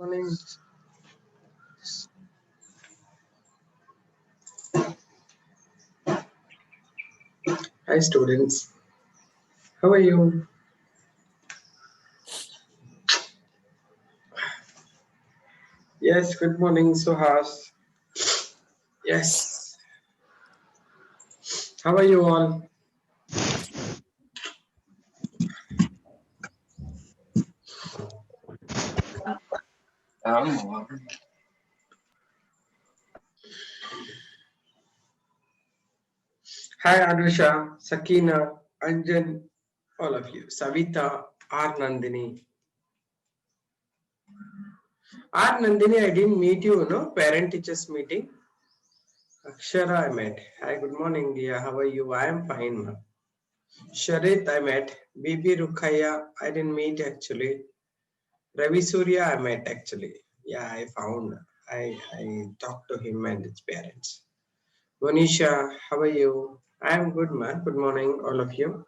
Morning. Hi students, how are you? Yes, good morning Suhas. Yes, how are you all? Hi Anusha, Sakina, Anjan, all of you. Savita, R Nandini. R Nandini, I didn't meet you, no? Parent teachers meeting. Akshara, I met. Hi, good morning, dear. How are you? I am fine, ma'am. Sharit, I met. Bibi Rukhaya, I didn't meet actually. Ravi Surya, I met actually. Yeah, I found. I talked to him and his parents. Monisha, how are you? I am good, man. Good morning, all of you.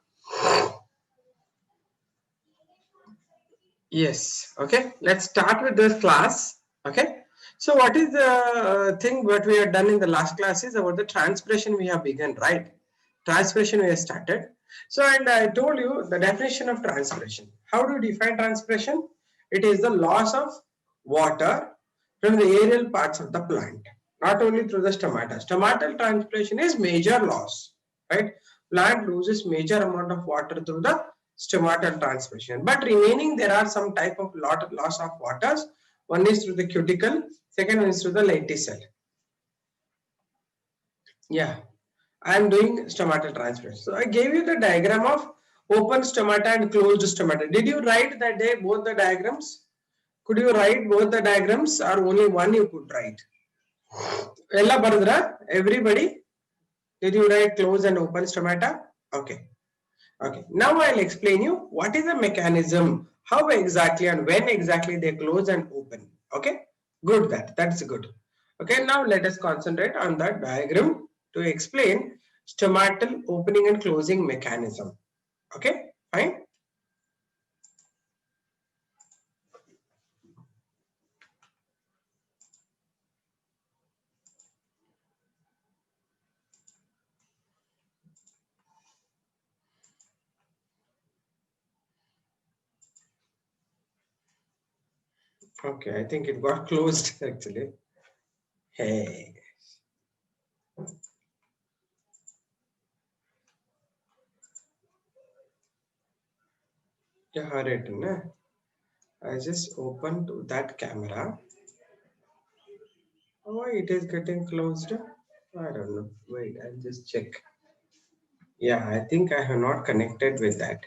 Yes. Okay. Let's start with this class. Okay. So, what is the thing what we have done in the last class is about the transpiration we have begun, right? Transpiration we have started. So, and I told you the definition of transpiration. How do you define transpiration? It is the loss of water from the aerial parts of the plant, not only through the stomata. Stomatal transpiration is major loss, right? Plant loses major amount of water through the stomatal transpiration, but remaining there are some type of loss of waters. One is through the cuticle, second one is through the lenticel. Yeah, I am doing stomatal transpiration. So I gave you the diagram of open stomata and closed stomata. Did you write that day both the diagrams? Could you write both the diagrams or only one you could write? Ella Bardra, everybody, did you write closed and open stomata? Okay. Okay, now I'll explain you what is the mechanism, how exactly and when exactly they close and open. Okay, good, that's good. Okay, now let us concentrate on the diagram to explain stomatal opening and closing mechanism. Okay, fine. Okay, I think it got closed actually. Hey. Yeah, right, na? I just opened that camera. Why it is getting closed? I don't know. Wait, I'll just check. Yeah, I think I have not connected with that.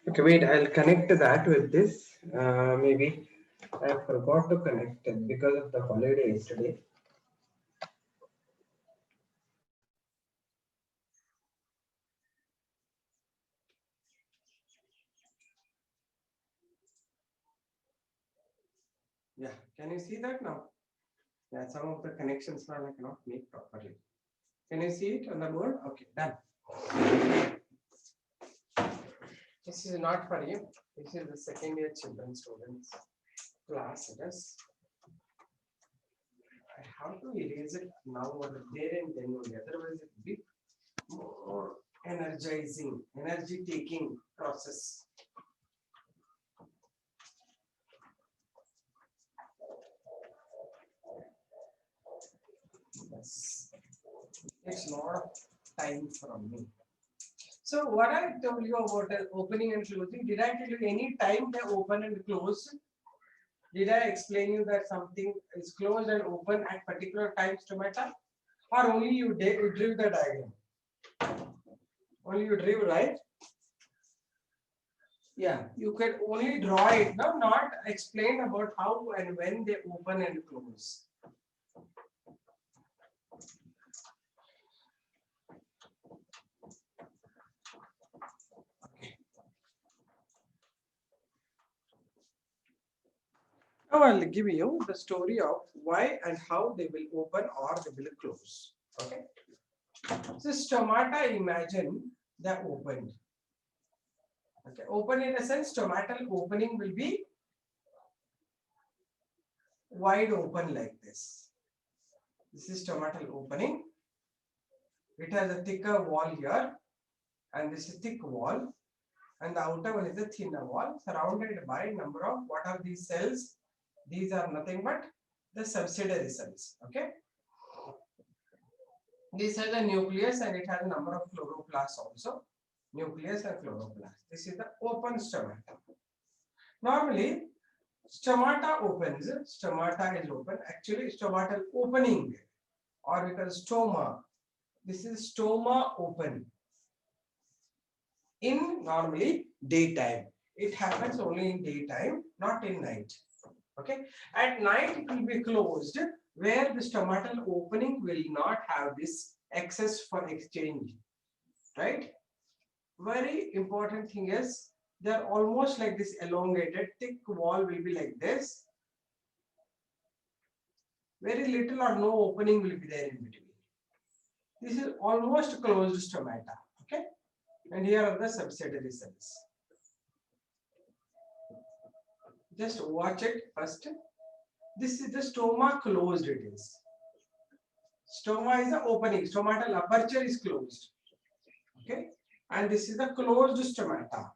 Okay, wait, I'll connect that with this. Maybe I forgot to connect it because of the holiday yesterday. Yeah, can you see that now? Yeah, some of the connections now I cannot make properly. Can you see it on the board? Okay, done. This is not for you. This is the second year children students class. Yes. I have to erase it now or there and then only. Otherwise, it will be more energizing, energy taking process. Yes. It's a lot of time from me. So what I told you about the opening and closing, did I tell you any time they open and close? Did I explain you that something is closed and open at particular times to matter? Or only you drew the diagram? Only you drew, right? Yeah, you can only draw it, no, not explain about how and when they open and close. Now I'll give you the story of why and how they will open or they will close. Okay. So stomata, imagine they opened. Okay, open in a sense, stomatal opening will be wide open like this. This is stomatal opening. It has a thicker wall here, and this is thick wall, and the outer one is a thinner wall, surrounded by number of what are these cells? These are nothing but the subsidiary cells. Okay, this has a nucleus and it has a number of chloroplasts also. Nucleus and chloroplast. This is the open stomata. Normally, stomata opens. Stomata is open. Actually, stomatal opening, or we call stoma. This is stoma open. In normally daytime, it happens only in daytime, not in night. Okay, at night it will be closed, where the stomatal opening will not have this access for exchange, right? Very important thing is they are almost like this elongated, thick wall will be like this. Very little or no opening will be there in between. This is almost closed stomata. Okay, and here are the subsidiary cells. Just watch it first. This is the stoma closed. It is. Stoma is the opening. Stomatal aperture is closed. Okay, and this is the closed stomata.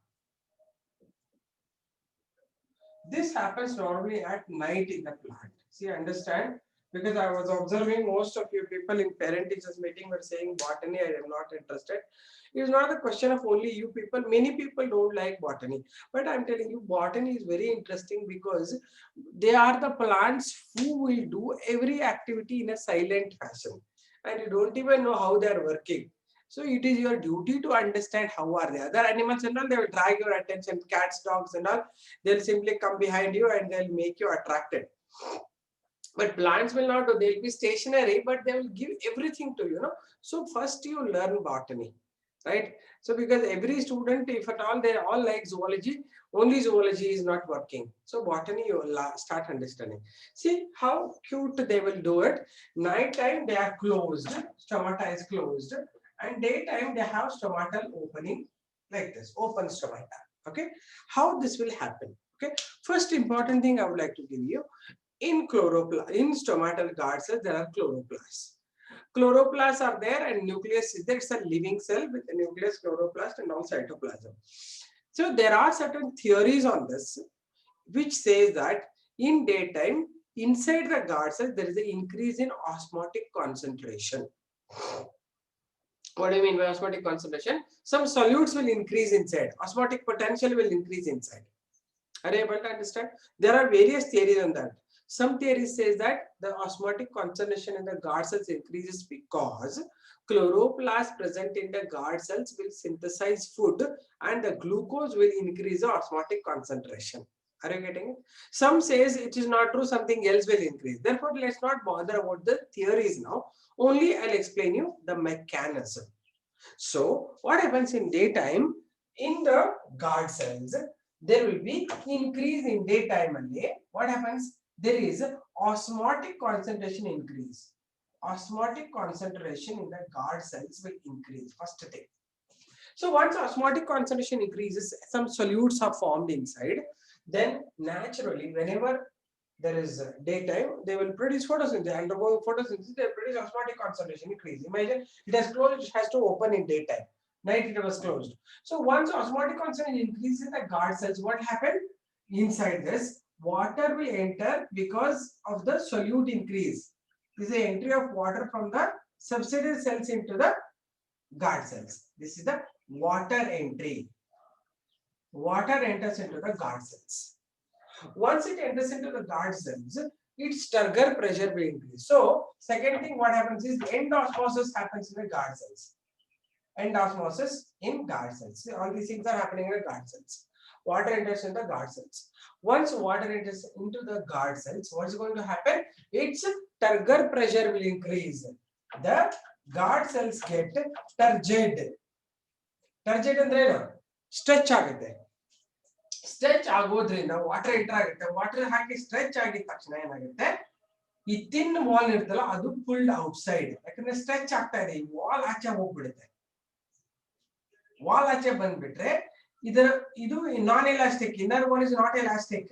This happens normally at night in the plant. See, understand? Because I was observing most of you people in parent teachers meeting were saying botany, I am not interested. It is not a question of only you people. Many people don't like botany. But I'm telling you, botany is very interesting because they are the plants who will do every activity in a silent fashion. And you don't even know how they are working. So it is your duty to understand how are the other animals and all. They will drag your attention, cats, dogs and all. They'll simply come behind you and they'll make you attracted. But plants will not do. They'll be stationary, but they will give everything to you, know. So first you learn botany, right? So because every student, if at all, they all like zoology, only zoology is not working. So botany you will start understanding. See how cute they will do it. Night time they are closed, stomata is closed, and daytime they have stomatal opening like this, open stomata. Okay, how this will happen? Okay, first important thing I would like to give you, in stomatal guard cells there are chloroplasts. Chloroplasts are there and nucleus is there. It's a living cell with a nucleus, chloroplast and all cytoplasm. So there are certain theories on this which says that in daytime inside the guard cells there is an increase in osmotic concentration. What do you mean by osmotic concentration? Some solutes will increase inside. Osmotic potential will increase inside. Are you able to understand? There are various theories on that. Some theories says that the osmotic concentration in the guard cells increases because chloroplasts present in the guard cells will synthesize food and the glucose will increase the osmotic concentration. Are you getting it? Some says it is not true, something else will increase. Therefore, let's not bother about the theories now. Only I'll explain you the mechanism. So, what happens in daytime? In the guard cells, there will be increase in daytime only. What happens? There is osmotic concentration increase. Osmotic concentration in the guard cells will increase. First thing. So once osmotic concentration increases, some solutes are formed inside. Then naturally, whenever there is daytime, they will produce photosynthesis. They undergo photosynthesis, they produce osmotic concentration increase. Imagine it has closed, it has to open in daytime. Night it was closed. So once osmotic concentration increases in the guard cells, what happened? Inside this, water will enter because of the solute increase. This is the entry of water from the subsidiary cells into the guard cells. This is the water entry. Water enters into the guard cells. Once it enters into the guard cells, its turgor pressure will increase. So, second thing what happens is end osmosis happens in the guard cells. End osmosis in guard cells. All these things are happening in the guard cells. Water enters into the guard cells. Once water enters into the guard cells, what is going to happen? Its turgor pressure will increase. The guard cells get turgid. Turgid ಅಂದ್ರೆ ಏನು? Stretch ಆಗುತ್ತೆ. Stretch ಆಗೋದ್ರಿಂದ water enter ಆಗುತ್ತೆ. Water ಹಾಕಿ stretch ಆಗಿದ ತಕ್ಷಣ ಏನಾಗುತ್ತೆ, ಈ ತಿನ್ ವಾಲ್ ಇರ್ತಲ್ಲ ಅದು ಪುಲ್ಡ್ ಔಟ್ ಸೈಡ್. ಯಾಕಂದ್ರೆ ಸ್ಟ್ರೆಚ್ ಆಗ್ತಾ ಇದೆ, ಈ ವಾಲ್ ಆಚೆ ಹೋಗ್ಬಿಡುತ್ತೆ. ವಾಲ್ ಆಚೆ ಬಂದ್ಬಿಟ್ರೆ Either non-elastic, inner wall is not elastic,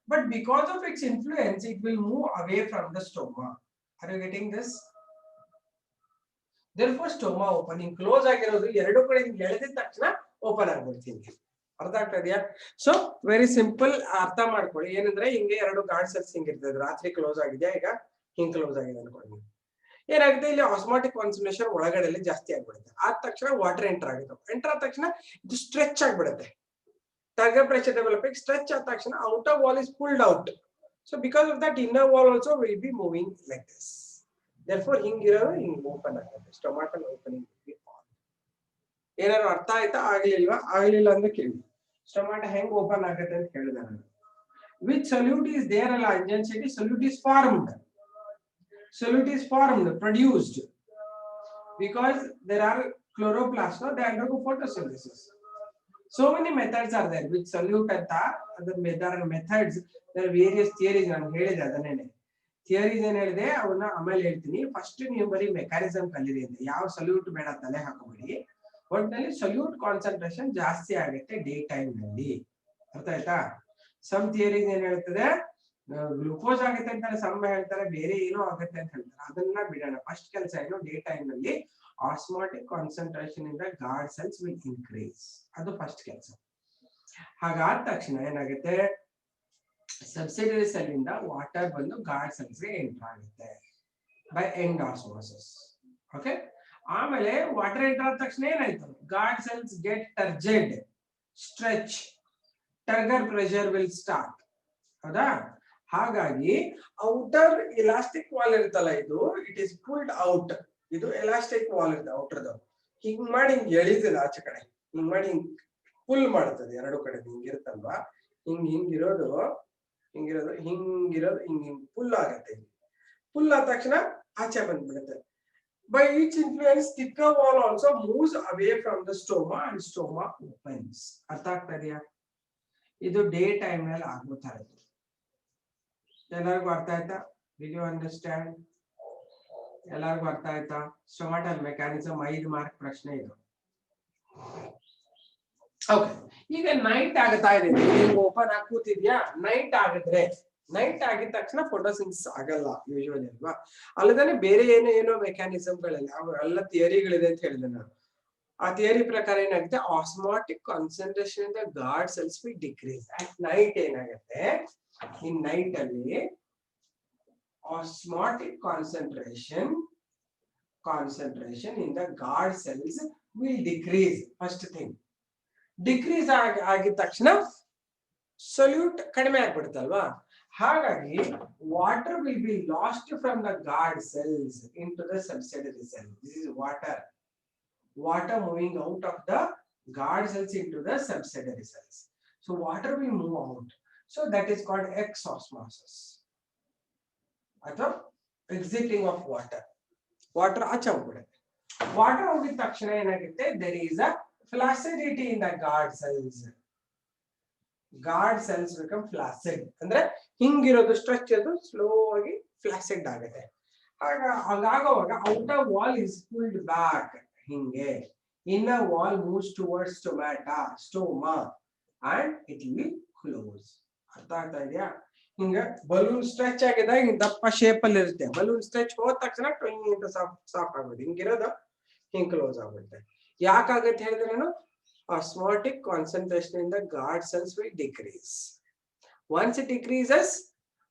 but because of its influence it will move away from the stoma. Are you getting this? Therefore stoma opening close ಆಗಿರೋದು ಎರಡು ಕಡೆ ಎಳೆದಿದ ತಕ್ಷಣ ಓಪನ್ ಆಗ್ಬಿಡ್ತೀನಿ. ಅರ್ಥ ಆಗ್ತದೆಯಾ? ಸೊ ವೆರಿ ಸಿಂಪಲ್, ಅರ್ಥ ಮಾಡ್ಕೊಳ್ಳಿ. ಏನಂದ್ರೆ ಹಿಂಗೆ ಎರಡು ಗಾರ್ಡ್ ಸೆಲ್ಸ್ ಹಿಂಗೆ ಇರ್ತದೆ, ರಾತ್ರಿ ಕ್ಲೋಸ್ ಆಗಿದೆಯಾ, ಈಗ ಹಿಂಗ್ ಕ್ಲೋಸ್ ಆಗಿದೆ ಅನ್ಕೊಳ್ಳಿ. ಏನಾಗುತ್ತೆ, ಇಲ್ಲಿ ಆಸ್ಮಾಟಿಕ್ ಕಾನ್ಸಂಟ್ರೇಷನ್ ಒಳಗಡೆ ಜಾಸ್ತಿ ಆಗ್ಬಿಡುತ್ತೆ. ಆದ ತಕ್ಷಣ ವಾಟರ್ ಎಂಟರ್ ಆಗುತ್ತೆ. ಎಂಟರ್ ಆದ ತಕ್ಷಣ ಇದು ಸ್ಟ್ರೆಚ್ ಆಗ್ಬಿಡುತ್ತೆ. ಟರ್ಗರ್ ಪ್ರೆಷರ್ ಡೆವಲಪಿಂಗ್, ಸ್ಟ್ರೆಚ್ ಆದ ತಕ್ಷಣ outer wall is pulled out. So because of that inner wall also will be moving like this. Therefore ಹಿಂಗಿರೋದು ಹಿಂಗ್ ಓಪನ್ ಆಗುತ್ತೆ. ಸ್ಟೊಮಾಟಲ್ ಓಪನಿಂಗ್. ಏನಾದ್ರು ಅರ್ಥ ಆಯ್ತಾ? ಆಗ್ಲಿಲ್ವಾ? ಆಗ್ಲಿಲ್ಲ ಅಂದ್ರೆ ಕೇಳಿ. ಸ್ಟೊಮಾಟ ಹೆಂಗ್ ಓಪನ್ ಆಗುತ್ತೆ ಅಂತ ಹೇಳಿದೆ ನಾನು. Which solute is there ಅಲ್ಲ adjacency, solute is formed. Solute is formed, produced, because there are chloroplasts, no? They undergo photosynthesis. So many methods are there which solute anta. There are methods, there are various theories. ನಾನು ಹೇಳಿದೆ ಅದನ್ನೇನೆ. Theories ಏನ್ ಹೇಳಿದೆ ಅವನ್ನ ಆಮೇಲೆ ಹೇಳ್ತೀನಿ. First ನೀವು ಬರೀ mechanism ಕಲೀರಿ ಅಂತ. ಯಾವ ಸೊಲ್ಯೂಟ್ ಬೇಡ, ತಲೆ ಹಾಕೋಬೇಡಿ. ಒಟ್ಟಿನಲ್ಲಿ ಸೊಲ್ಯೂಟ್ ಕಾನ್ಸಂಟ್ರೇಷನ್ ಜಾಸ್ತಿ ಆಗುತ್ತೆ ಡೇ ಟೈಮ್ ನಲ್ಲಿ. ಅರ್ಥ ಆಯ್ತಾ? ಸಮ್ ಥಿಯರೀಸ್ ಏನ್ ಹೇಳ್ತದೆ, ಗ್ಲೂಕೋಸ್ ಆಗುತ್ತೆ ಅಂತಾರೆ, ಸಮ್ ಹೇಳ್ತಾರೆ ಬೇರೆ ಏನೋ ಆಗುತ್ತೆ ಅಂತ ಹೇಳ್ತಾರೆ. ಅದನ್ನ ಬಿಡೋಣ. ಫಸ್ಟ್ ಕೆಲಸ ಏನು, ಡೇ ಟೈಮ್ ನಲ್ಲಿ ಆಸ್ಮಾಟಿಕ್ ಕಾನ್ಸಂಟ್ರೇಷನ್ ಇಂದ ಗಾರ್ಡ್ ಸೆಲ್ಸ್ ವಿಲ್ ಇನ್ಕ್ರೀಸ್. ಅದು ಫಸ್ಟ್ ಕೆಲಸ. ಹಾಗಾದ ತಕ್ಷಣ ಏನಾಗುತ್ತೆ, ಸಬ್ಸಿಡರಿ ಸೆಲ್ ಇಂದ ವಾಟರ್ ಬಂದು ಗಾರ್ಡ್ ಸೆಲ್ಸ್ ಗೆ ಎಂಟರ್ ಆಗುತ್ತೆ ಬೈ ಎಂಡ್ ಆಸ್ಮೋಸಿಸ್. ಓಕೆ, ಆಮೇಲೆ ವಾಟರ್ ಎಂಟರ್ ಆದ ತಕ್ಷಣ ಏನಾಯ್ತು, guard cells get turgid, stretch, turgor pressure will start. ಹೌದಾ? ಹಾಗಾಗಿ ಔಟರ್ ಎಲಾಸ್ಟಿಕ್ ವಾಲ್ ಇರುತ್ತಲ್ಲ, ಇದು ಇಟ್ ಇಸ್ ಪುಲ್ಡ್ ಔಟ್. ಇದು ಎಲಾಸ್ಟಿಕ್ ವಾಲ್ ಇರುತ್ತೆ ಔಟರ್ದು. ಹಿಂಗ್ ಮಾಡಿ ಹಿಂಗ್ ಎಳಿತದೆ ಆಚೆ ಕಡೆ, ಹಿಂಗ್ ಮಾಡಿ ಹಿಂಗ್ ಪುಲ್ ಮಾಡ್ತದೆ ಎರಡು ಕಡೆ. ಹಿಂಗಿರುತ್ತಲ್ವಾ, ಹಿಂಗಿರೋದು ಹಿಂಗ್ ಹಿಂಗ್ ಪುಲ್ ಆಗತ್ತೆ. ಪುಲ್ ಆದ ತಕ್ಷಣ ಆಚೆ ಬಂದ್ಬಿಡುತ್ತೆ. By each influence thicker wall also moves away from the stoma and stoma opens. ಅರ್ಥ ಆಗ್ತಾ ಇದೆಯಾ? ಇದು ಡೇ ಟೈಮ್ ನಲ್ಲಿ ಆಗ್ತಾ ಇರುತ್ತೆ. ಎಲ್ಲರಿಗೂ ಅರ್ಥ ಆಯ್ತಾ? Did you understand? ಎಲ್ಲರಿಗೂ ಅರ್ಥ ಆಯ್ತಾ? ಸ್ಟೊಮಾಟಲ್ ಮೆಕ್ಯಾನಿಸಮ್ 5 ಮಾರ್ಕ್ ಪ್ರಶ್ನೆ ಇದು. ಓಕೆ, ಈಗ ನೈಟ್ ಆಗ್ತಾ ಇದೆ, ಓಪನ್ ಆಗಿ ಕೂತಿದ್ಯಾ, ನೈಟ್ ಆಗಿದ್ರೆ, ನೈಟ್ ಆಗಿದ ತಕ್ಷಣ ಫೋಟೋಸಿಂಥಸಿಸ್ ಆಗಲ್ಲ ಯೂಶುವಲಿ ಅಲ್ವಾ? ಅಲ್ಲದೆ ಬೇರೆ ಏನೋ ಮೆಕ್ಯಾನಿಸಮ್ಗಳಲ್ಲಿ ಅವೆಲ್ಲ ಥಿಯರಿಗಳಿದೆ ಅಂತ ಹೇಳಿದೆ ನಾನು. ಆ ಥಿಯರಿ ಪ್ರಕಾರ ಏನಾಗುತ್ತೆ, ಆಸ್ಮಾಟಿಕ್ ಕಾನ್ಸಂಟ್ರೇಷನ್ ಇಂದ guard cells will decrease. At night ಏನಾಗುತ್ತೆ, ಈ ನೈಟ್ ಅಲ್ಲಿ osmotic concentration in the guard cells will decrease. First thing, decrease ಆಗಿದ ತಕ್ಷಣ ಸೊಲ್ಯೂಟ್ ಕಡಿಮೆ ಆಗ್ಬಿಡುತ್ತಲ್ವಾ? ಹಾಗಾಗಿ water will be lost from the guard cells into the subsidiary cells. This is water moving out of the guard cells into the subsidiary cells. So water will move out. So that is called exosmosis. ಅಥವಾ exiting of water. Water ಆಚೆ ಹೋಗ್ಬಿಡುತ್ತೆ. Water ಹೋಗಿದ ತಕ್ಷಣ ಏನಾಗುತ್ತೆ, there is a flaccidity in the guard cells. Guard cells become flaccid. ಅಂದ್ರೆ ಹಿಂಗಿರೋದು stretch ಅದು slow ಆಗಿ flaccid ಆಗುತ್ತೆ. ಹಾಗಾಗುವಾಗ outer wall is pulled back. ಹಿಂಗೆ inner wall moves towards stoma and it will close. ಅರ್ಥ ಆಗ್ತಾ ಇದೆಯಾ? ಹಿಂಗ ಬಲೂನ್ ಸ್ಟ್ರೆಚ್ ಆಗಿದೆ, ಹಿಂಗ ದಪ್ಪ ಶೇಪ್ ಅಲ್ಲಿ ಇರುತ್ತೆ. ಬಲೂನ್ ಸ್ಟ್ರೆಚ್ ಹೋದ ತಕ್ಷಣ ಸಾಫ್ಟ್ ಆಗ್ಬಿಡುತ್ತೆ. ಹಿಂಗಿರೋದು ಹಿಂಗ್ ಕ್ಲೋಸ್ ಆಗ್ಬಿಡುತ್ತೆ. ಯಾಕಾಗತ್ತೆ ಹೇಳಿದ್ರೆ ನಾನು, osmotic concentration in the guard cells will decrease. Once it decreases,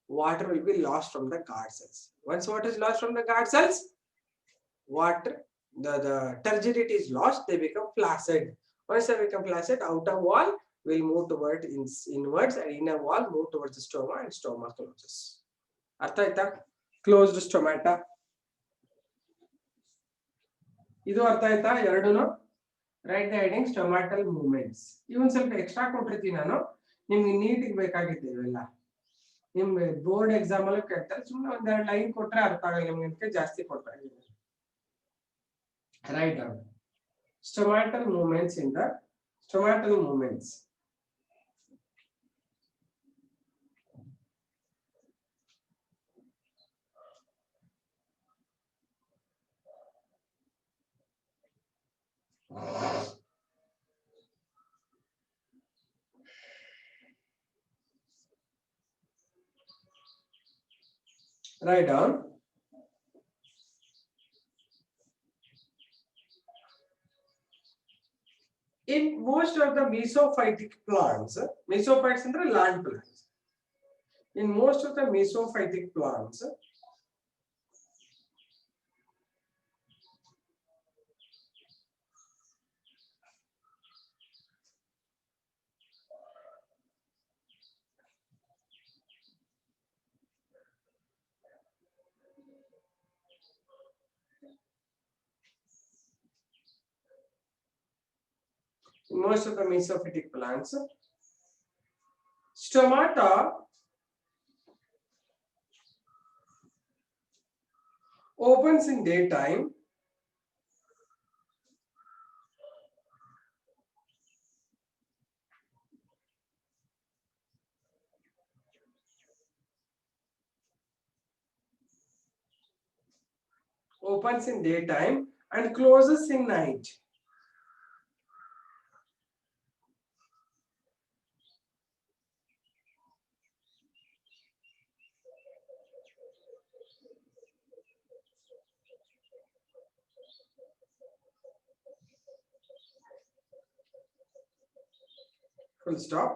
water will be lost from the guard cells. Once water is lost from the guard cells, water, the turgidity is lost, they become flaccid. Once they become flaccid, outer wall will move toward inwards and inner wall move towards the stoma and stoma closes. ಅರ್ಥ ಆಯ್ತಾ? Closed stomata. ಇದು ಅರ್ಥ ಆಯ್ತಾ ಎರಡೂನು? Write the heading stomatal movements. ಇವನ್ ಸ್ವಲ್ಪ extra ಕೊಟ್ಟಿರ್ತೀನಿ ನಾನು, ನಿಮ್ಗೆ ನೀಟಿಗೆ ಬೇಕಾಗಿತ್ತು ಇವೆಲ್ಲ. ನಿಮ್ಗೆ ಬೋರ್ಡ್ ಎಕ್ಸಾಮ್ ಅಲ್ಲಿ ಕೇಳ್ತಾರೆ, ಸುಮ್ಮನೆ ಒಂದೆರಡು ಲೈನ್ ಕೊಟ್ರೆ ಅರ್ಥ ಆಗಲ್ಲ ನಿಮ್ಗೆ ಅಂತ ಜಾಸ್ತಿ ಕೊಟ್ಟಾಗ. Write down stomatal movements in the stomatal movements. Write down. In most of the mesophytic plants, mesophytes andre land plants. In most of the mesophytic plants, stomata opens in daytime and closes in night. Full stop.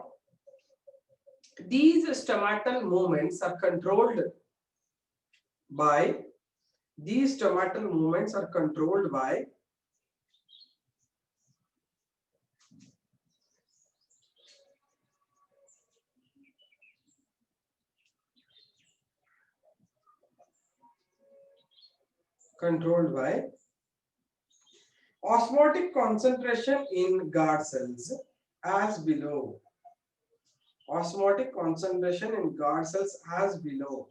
These stomatal movements are controlled by osmotic concentration in guard cells as below. Osmotic concentration in guard cells as below.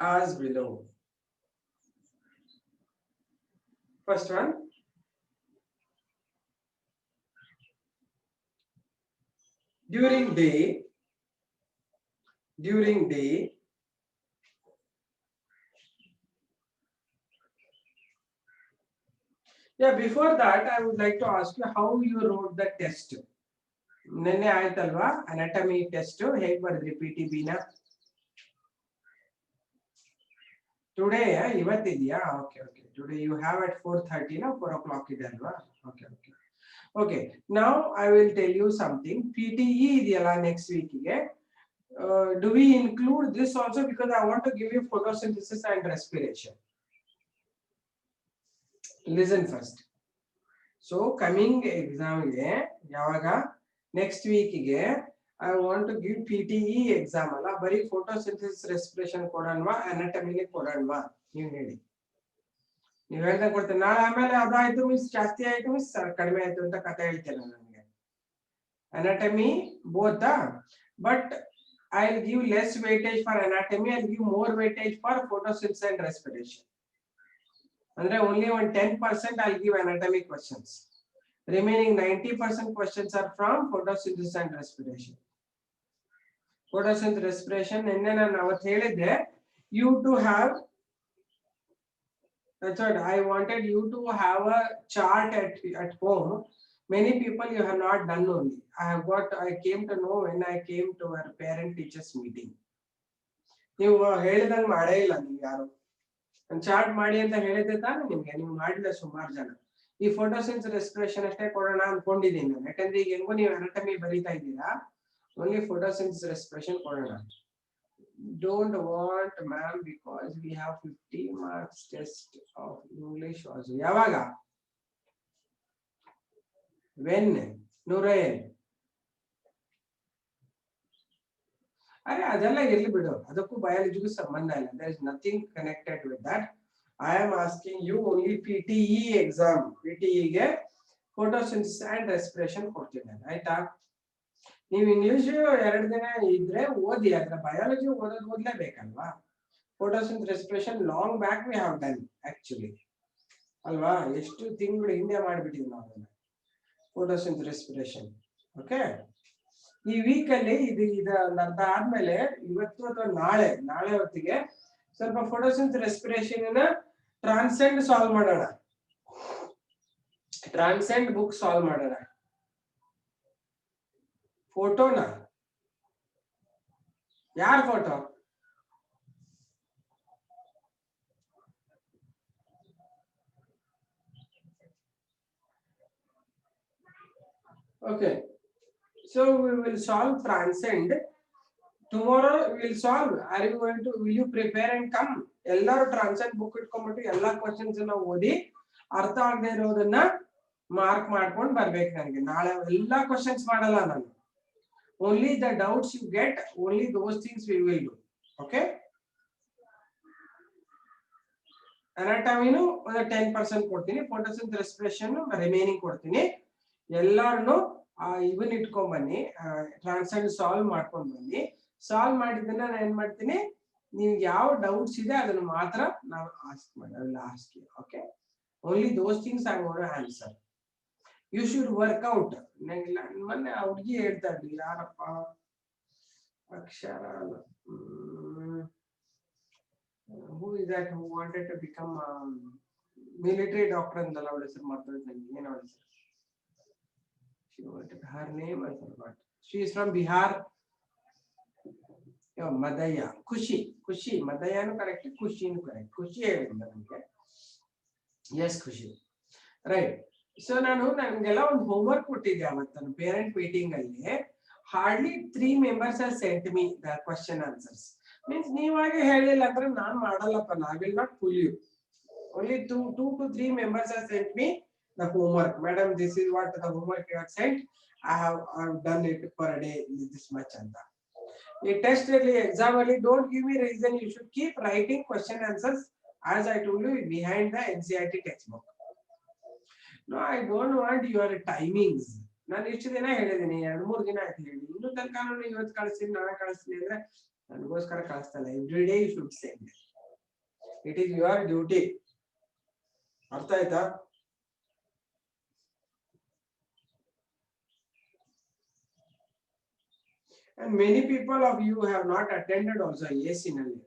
As below. First one. During day, yeah, before that I would like to ask you how you wrote the test. Nenne aaytalva anatomy test hege bardri PTB na today ivattidiya. Okay, today you have at 4:30 na 4 o'clock ide alva. Okay, now I will tell you something. PTE idiyala next week ge do we include this also, because I want to give you photosynthesis and respiration. Listen first. So coming exam ge yavaga next week ge I want to give PTE exam alla bari photosynthesis respiration kodanva anatomy ge kodanva ನೀವು ಹೇಳಿ. ನೀವು ಹೇಳ್ದ ಕೊಡ್ತೇನೆ ನಾಳೆ ಆಮೇಲೆ ಅದಾಯ್ತು miss ಜಾಸ್ತಿ ಆಯ್ತು miss ಕಡಿಮೆ ಆಯ್ತು ಅಂತ ಕಥೆ ಹೇಳ್ತೇನೆ ನನಗೆ. Anatomy both, but I'll give less weightage for anatomy, I'll give more weightage for photosynthesis and respiration. Andre only on 10% I'll give anatomy questions. Remaining 90% questions are from photosynthesis and respiration. Photosynthesis respiration enne nanu avatte helidde you to have, that's what I wanted you to have a chart at home. Many people you have not done only. I came to know when I came to our parent teachers meeting. ನೀವು ಹೇಳಿದಂಗೆ ಮಾಡೇ ಇಲ್ಲ ನೀವು ಯಾರು. ಒಂದು chart ಮಾಡಿ ಅಂತ ಹೇಳಿದ್ದೆ ತಾನೆ ನಿಮ್ಗೆ, ನೀವು ಮಾಡಿಲ್ಲ ಸುಮಾರು ಜನ. ಈ ಫೋಟೋಸಿಂಥಸಿಸ್ ರೆಸ್ಪಿರೇಷನ್ ಅಷ್ಟೇ ಕೊಡೋಣ ಅನ್ಕೊಂಡಿದ್ದೀನಿ ನಾನು, ಯಾಕಂದ್ರೆ ಈಗ ಹೆಂಗೋ ನೀವು ಅನಾಟಮಿ ಬರೀತಾ ಇದ್ದೀರಾ, ಓನ್ಲಿ ಫೋಟೋಸಿಂಥಸಿಸ್ ರೆಸ್ಪಿರೇಷನ್ ಕೊಡೋಣ. Don't want ma'am because we have 50 marks test of English also. ಯಾವಾಗ? When? ನೂರೈನ್ ಅರೆ ಅದೆಲ್ಲ ಇರ್ಲಿ ಬಿಡು, ಅದಕ್ಕೂ ಬಯಾಲಜಿಗೂ ಸಂಬಂಧ ಇಲ್ಲ. There is nothing connected with that. I am asking you only PTE exam. PTE ಗೆ photosynthesis and respiration ಕೊಡ್ತಿದ್ದೇನೆ, ಆಯ್ತಾ? ನೀವು ಇಂಗ್ಲಿಷ್ 2 ದಿನ ಇದ್ರೆ ಓದಿ, ಅದ್ರ biology ಓದಲೇಬೇಕಲ್ವಾ? photosynthesis respiration long back we have done actually, ಅಲ್ವಾ? ಎಷ್ಟು ತಿಂಗಳು ಹಿಂದೆ ಮಾಡಿಬಿಟ್ಟಿದ್ವಿ ನಾವು ಅದನ್ನ photosynthesis respiration. ಓಕೆ, ಈ ವೀಕ್ ಅಲ್ಲಿ ಇದು ಅರ್ಧ ಆದ್ಮೇಲೆ ಇವತ್ತು ಅಥವಾ ನಾಳೆ ಹೊತ್ತಿಗೆ ಸ್ವಲ್ಪ ಫೋಟೋಸಿಂಥ್ ರೆಸ್ಪಿರೇಷನ್ ಟ್ರಾನ್ಸೆಂಡ್ ಸಾಲ್ವ್ ಮಾಡೋಣ. ಟ್ರಾನ್ಸೆಂಡ್ ಬುಕ್ ಸಾಲ್ವ್ ಮಾಡೋಣ. ಫೋಟೋನ ಯಾರ photo? Okay, so we will solve transcend. Tomorrow we will solve. Are you going to? Will you prepare and come? ಎಲ್ಲರೂ ಟ್ರಾನ್ಸೆಂಡ್ ಬುಕ್ ಇಟ್ಕೊಂಡ್ಬಿಟ್ಟು ಎಲ್ಲಾ ಕ್ವಶನ್ಸ್ ಓದಿ ಅರ್ಥ ಆಗದೆ ಇರೋದನ್ನ ಮಾರ್ಕ್ ಮಾಡ್ಕೊಂಡು ಬರ್ಬೇಕು. ನನಗೆ ನಾಳೆ ಎಲ್ಲಾ ಕ್ವಶನ್ಸ್ ಮಾಡಲ್ಲ ನಾನು. Only the doubts you get, only those things we will do. Okay, ಅನಾಟಮಿನು ಒಂದು 10% ಕೊಡ್ತೀನಿ, ಫೋಟೋಸಿಂಥ್ ರೆಸ್ಪಿರೇಷನ್ ರಿಮೈನಿಂಗ್ ಕೊಡ್ತೀನಿ. ಎಲ್ಲಾರನ್ನು ಇವನ್ ಇಟ್ಕೊಂಡ್ ಬನ್ನಿ, ಟ್ರಾನ್ಸೆಂಡ್ ಸಾಲ್ವ್ ಮಾಡ್ಕೊಂಡ್ ಬನ್ನಿ. ಸಾಲ್ವ್ ಮಾಡಿದ್ದನ್ನ ನಾನು ಏನ್ ಮಾಡ್ತೀನಿ, ನಿಮ್ಗೆ ಯಾವ ಡೌಟ್ಸ್ ಇದೆ ಅದನ್ನ ಮಾತ್ರ ನಾವು ಆಸ್ಕ್ ಮಾಡಿ. I will ask you. Okay, only those things I want to answer. You should work out. ನಂಗಿಲ್ಲ, ಮೊನ್ನೆ ಆ ಹುಡುಗಿ ಹೇಳ್ತಾ ಇದ್ವಿ, ಯಾರಪ್ಪ Akshara, who is that who wanted to become military doctor ಅಂತಲ್ಲ, ಅವಳ ಹೆಸರು ಮಾತಾಡಿದ್ ನನಗೆ, ಏನು ಅವಳ ಹೆಸರು? Her name I forgot. She is from Bihar. Madaya. Kushi. Madaya no correct. Kushi no correct. Kushi ಹೇಳಿದ್ದ ನನಗೆ. Yes, Kushi. Right. So ನನಗೆಲ್ಲ ಒಂದು ಹೋಮ್ವರ್ಕ್ ಕೊಟ್ಟಿದ್ದೆ ಅವತ್ತು ನಾನು ಪೇರೆಂಟ್ ಮೀಟಿಂಗ್ ಅಲ್ಲಿ. Hardly 3 members have sent me the question answers. Means ನೀವಾಗೆ ಹೇಳಿಲ್ಲ ಅಂದ್ರೆ ನಾನು ಮಾಡಲ್ಲಪ್ಪ. I will not pull you. Only 2 to 3 members have sent me the homework. Madam, this is what the homework you have sent. I have done it for a day this much anta. A test really exam only, don't give me reason. You should keep writing question answers as I told you behind the NCERT textbook. No, I don't want your timings. ನಾನು ಇಷ್ಟು ದಿನ ಹೇಳಿದ್ದೀನಿ, 2-3 ದಿನ ಆಯ್ತು ಹೇಳಿ, ಇನ್ನೂ ತನಕ ನಾನು ಇವತ್ತು ಕಳಿಸ್ತೀನಿ ನಾಳೆ ಕಳಿಸ್ತೀನಿ ಅಂದ್ರೆ ನನಗೋಸ್ಕರ ಕಳಿಸ್ತಲ್ಲ. Every day you should send. It is your duty. ಅರ್ಥ ಆಯ್ತಾ? And many people of you have not attended also. Yes, in a way.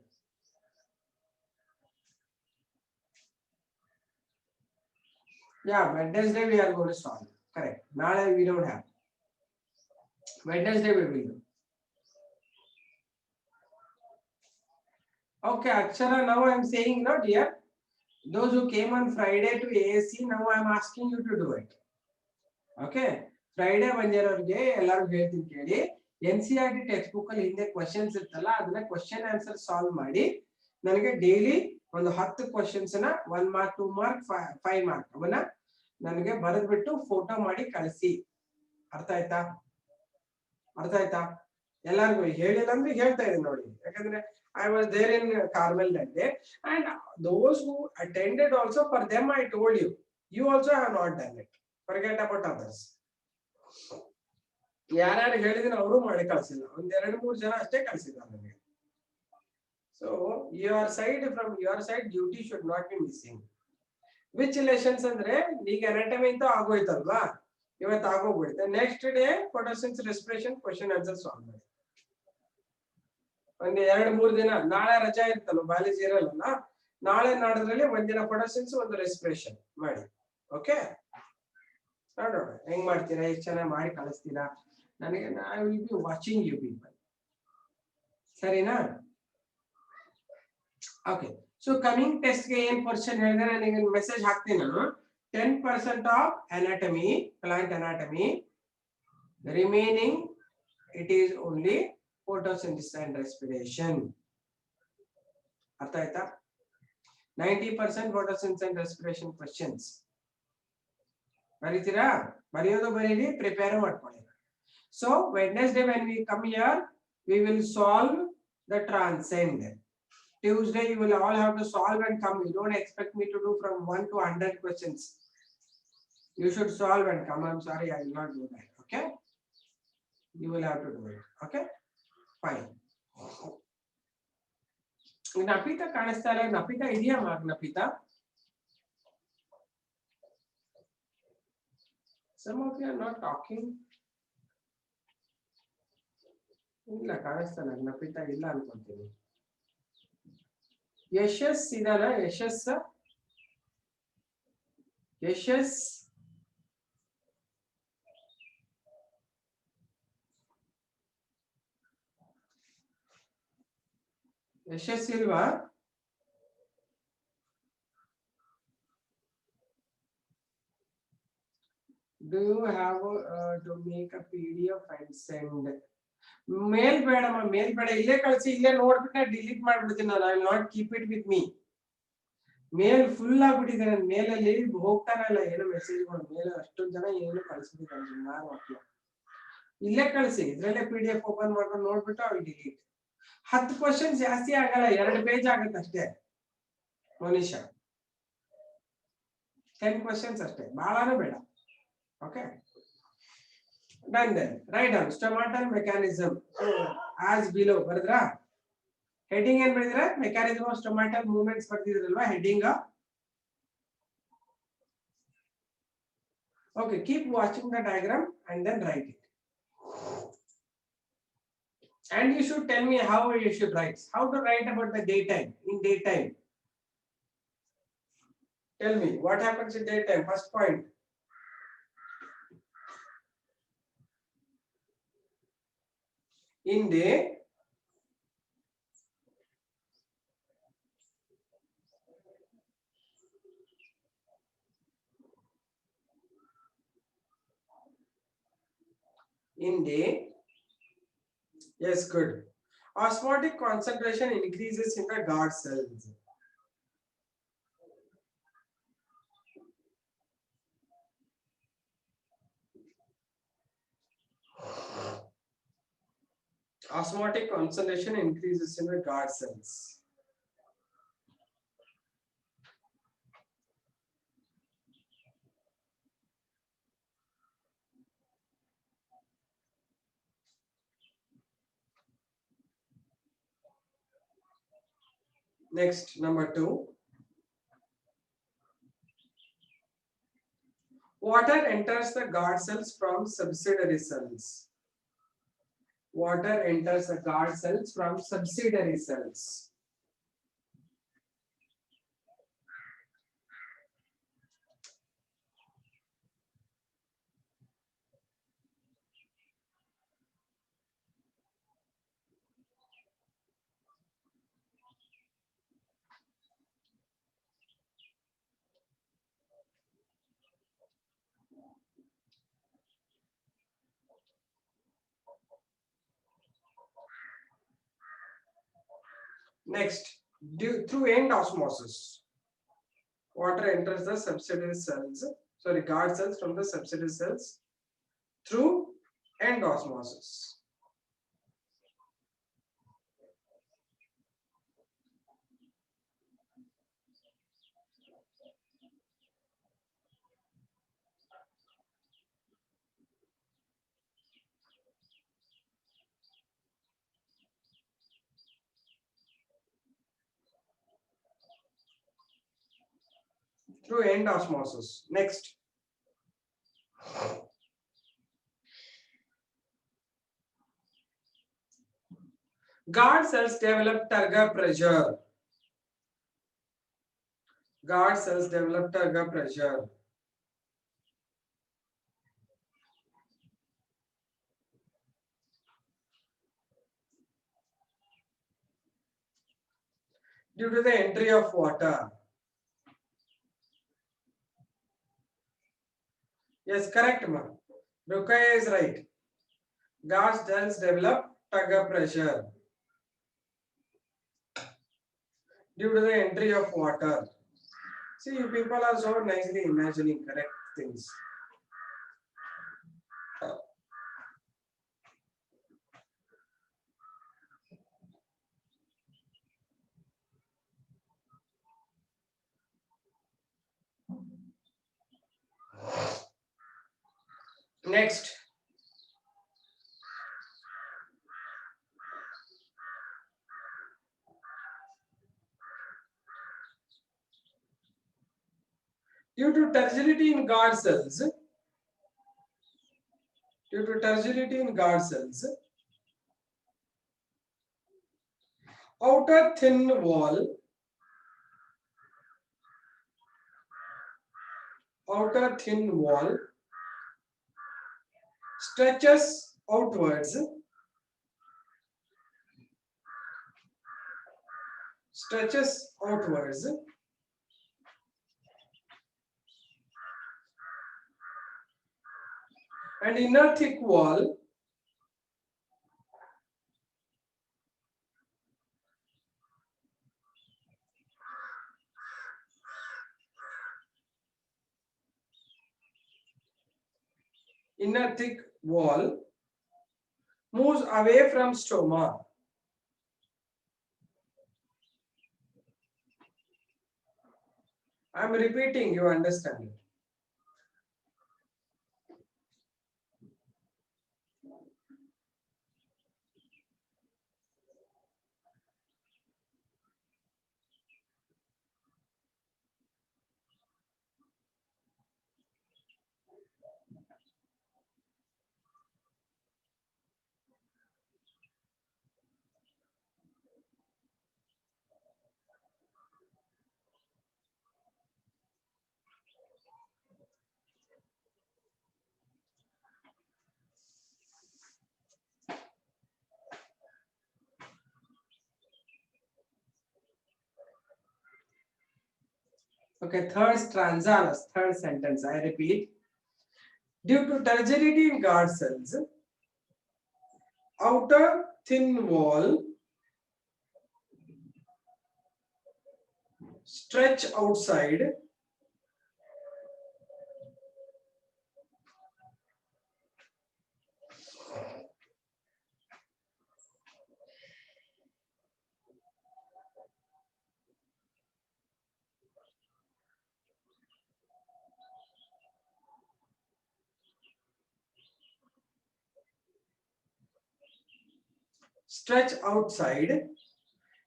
Yeah, Wednesday we are going to solve. Correct. Nale we don't have. Wednesday we will do. Okay, Akshara, now I am saying, no, dear. Those who came on Friday to ASC, now I am asking you to do it. Okay. Friday ಬಂದಿರೋರಿಗೆ ಎಲ್ಲರೂ ಹೇಳ್ತೀನಿ ಕೇಳಿ. NCERT text book ಅಲ್ಲಿ ಹಿಂದೆ questions ಇರ್ತಲ್ಲ, ಅದನ್ನ question answer solve ಮಾಡಿ ನನಗೆ daily ಒಂದು 10 ಕ್ವಶನ್ಸ್ ನ 1 ಮಾರ್ಕ್ 2 ಮಾರ್ಕ್ 5 ಮಾರ್ಕ್ ಅವನ್ನ ನನಗೆ ಬರೆದ್ಬಿಟ್ಟು ಫೋಟೋ ಮಾಡಿ ಕಳಿಸಿ. ಅರ್ಥ ಆಯ್ತಾ? ಎಲ್ಲರಿಗೂ ಹೇಳಿಲ್ಲ ಅಂದ್ರೆ ಹೇಳ್ತಾ ಇದ್ದೀನಿ ನೋಡಿ. ಯಾಕಂದ್ರೆ I was there in Carmel that day, and those who attended also, for them I told you, you also have not done it. Forget about others. ಯಾರ್ಯಾರು ಹೇಳಿದ್ರೆ ಅವರು ಮಾಡಿ ಕಳಿಸಿಲ್ಲ, 1-2-3 ಜನ ಅಷ್ಟೇ ಕಳಿಸಿದ್ದಾರೆ ನನಗೆ. So from your side duty should not be missing. Which lessons ಅಂದ್ರೆ ಈಗ anatomy ಅಂತ ಆಗೋಯ್ತಲ್ವಾ, ಇವತ್ತು ಆಗೋಗ್ಬಿಡುತ್ತೆ. Next day photosynth respiration question answer solve ಮಾಡಿ. 1-2-3 ದಿನ, ನಾಳೆ ರಜಾ ಇರ್ತಲ್ಲ, ಬಾಲೇಜ್ ಇರಲ್ಲ, ನಾಳೆ ನಾಡದ್ರಲ್ಲಿ ಒಂದಿನ ಫೋಟೋಸಿಂಥ್ ಒಂದು ರೆಸ್ಪಿರೇಷನ್ ಮಾಡಿ. ಓಕೆ, ನೋಡೋಣ ಹೆಂಗ್ ಮಾಡ್ತೀರಾ, ಎಷ್ಟು ಚೆನ್ನಾಗಿ ಮಾಡಿ ಕಳಿಸ್ತೀರಾ. ನನಗೆ I will be watching you people. ಸರಿನಾ? ಓಕೆ, ಸೊ ಕಮಿಂಗ್ ಟೆಸ್ಟ್ ಗೆ ಏನ್ ಪರ್ಸೆಂಟ್ ಹೇಳಿದ್ರೆ ನನಗೆ ಮೆಸೇಜ್ ಹಾಕ್ತೀನಿ ನಾನು. 10% of anatomy, plant anatomy, remaining it is only photosynthesis and respiration. ಅರ್ಥ ಆಯ್ತಾ? 90% ಫೋಟೋಸಿಂಥಸಿಸ್ ಅಂಡ್ ರೆಸ್ಪಿರೇಷನ್ ಕ್ವೆಶ್ಚನ್ಸ್ ಬರೀತೀರಾ? ಬರೆಯೋದು ಬರೀರಿ, ಪ್ರಿಪೇರ್ ಮಾಡ್ಕೊಳ್ಳಿ. So Wednesday when we come here, we will solve the transcend. Tuesday you will all have to solve and come. You don't expect me to do from 1 to 100 questions. You should solve and come. I'm sorry, I will not do that. Okay, you will have to do it. Okay, fine. Napita ಕಾಣಿಸ್ತಾ ಇಲ್ಲ. Napita ಇದೆಯಾ mark? Napita, some of you are not talking. ಇಲ್ಲ ಕಾಣಿಸ್ತಾನೆ ಜ್ಞಾಪಿತ ಇಲ್ಲ ಅನ್ಕೊಂತೀನಿ. ಯಶಸ್ ಇದಾನ? ಯಶಸ್ ಯಶಸ್ ಯಶಸ್ ಇಲ್ವಾ? Do you have to make a PDF and send? ಮೇಲ್ ಬೇಡಮ್ಮ, ಮೇಲ್ ಬೇಡ, ಇಲ್ಲೇ ಕಳಿಸಿ, ಇಲ್ಲೇ ನೋಡ್ಬಿಟ್ಟು ಡಿಲೀಟ್ ಮಾಡ್ಬಿಡ್ತೀನಿ ನಾನು. I will not keep it with me. Mail full ಆಗ್ಬಿಟ್ಟಿದೆ ನನ್ನ ಮೇಲಲ್ಲಿ, ಹೋಗ್ತಾನೆ ಇಲ್ಲ ಏನು ಮೆಸೇಜ್ಗಳು. ಮೇಲ್ ಅಷ್ಟೊಂದು ಜನ ಏನು ಕಳಿಸ್ಬಿಟ್ಟಿದ್ದಾರೆ, ನಾನು ಹಾಕ್ಲ. ಇಲ್ಲೇ ಕಳಿಸಿ, ಇದ್ರಲ್ಲೇ PDF ಓಪನ್ ಮಾಡ್ಕೊಂಡು ನೋಡ್ಬಿಟ್ಟು ಅವ್ರು ಡಿಲೀಟ್. 10 ಕ್ವಶನ್ ಜಾಸ್ತಿ ಆಗಲ್ಲ, 2 ಪೇಜ್ ಆಗುತ್ತೆ ಅಷ್ಟೇ ಮನೀಷಾ. 10 ಕ್ವಶನ್ಸ್ ಅಷ್ಟೇ, ಬಹಳಾನು ಬೇಡ. Okay, done then. Write down stomatal mechanism as below. Bardra heading and bardra mechanism of stomatal movements bardidralva heading. Okay, keep watching the diagram and then write it. And you should tell me how you should write. How to write about the daytime, in daytime. Tell me what happens in daytime. First point. In day, yes, good. Osmotic concentration increases in the guard cells. Osmotic concentration increases in the guard cells. Next, number 2. Water enters the guard cells from subsidiary cells. Water enters the guard cells from subsidiary cells. Next, through end osmosis, water enters the subsidiary cells, guard cells from the subsidiary cells through end osmosis. Through end osmosis. Next, guard cells develop turgor pressure. Guard cells develop turgor pressure. Due to the entry of water. Yes, correct, ma. Rukaya is right. Guard cells develop turgor pressure due to the entry of water. See, you people are so nicely imagining correct things. Next, due to turgidity in guard cells, outer thin wall, outer thin wall stretches outwards, stretches outwards, and inner thick wall moves away from stoma. I am repeating, you understand it. Okay, third stanza, third sentence, I repeat. Due to turgidity in guard cells, outer thin wall stretch outside,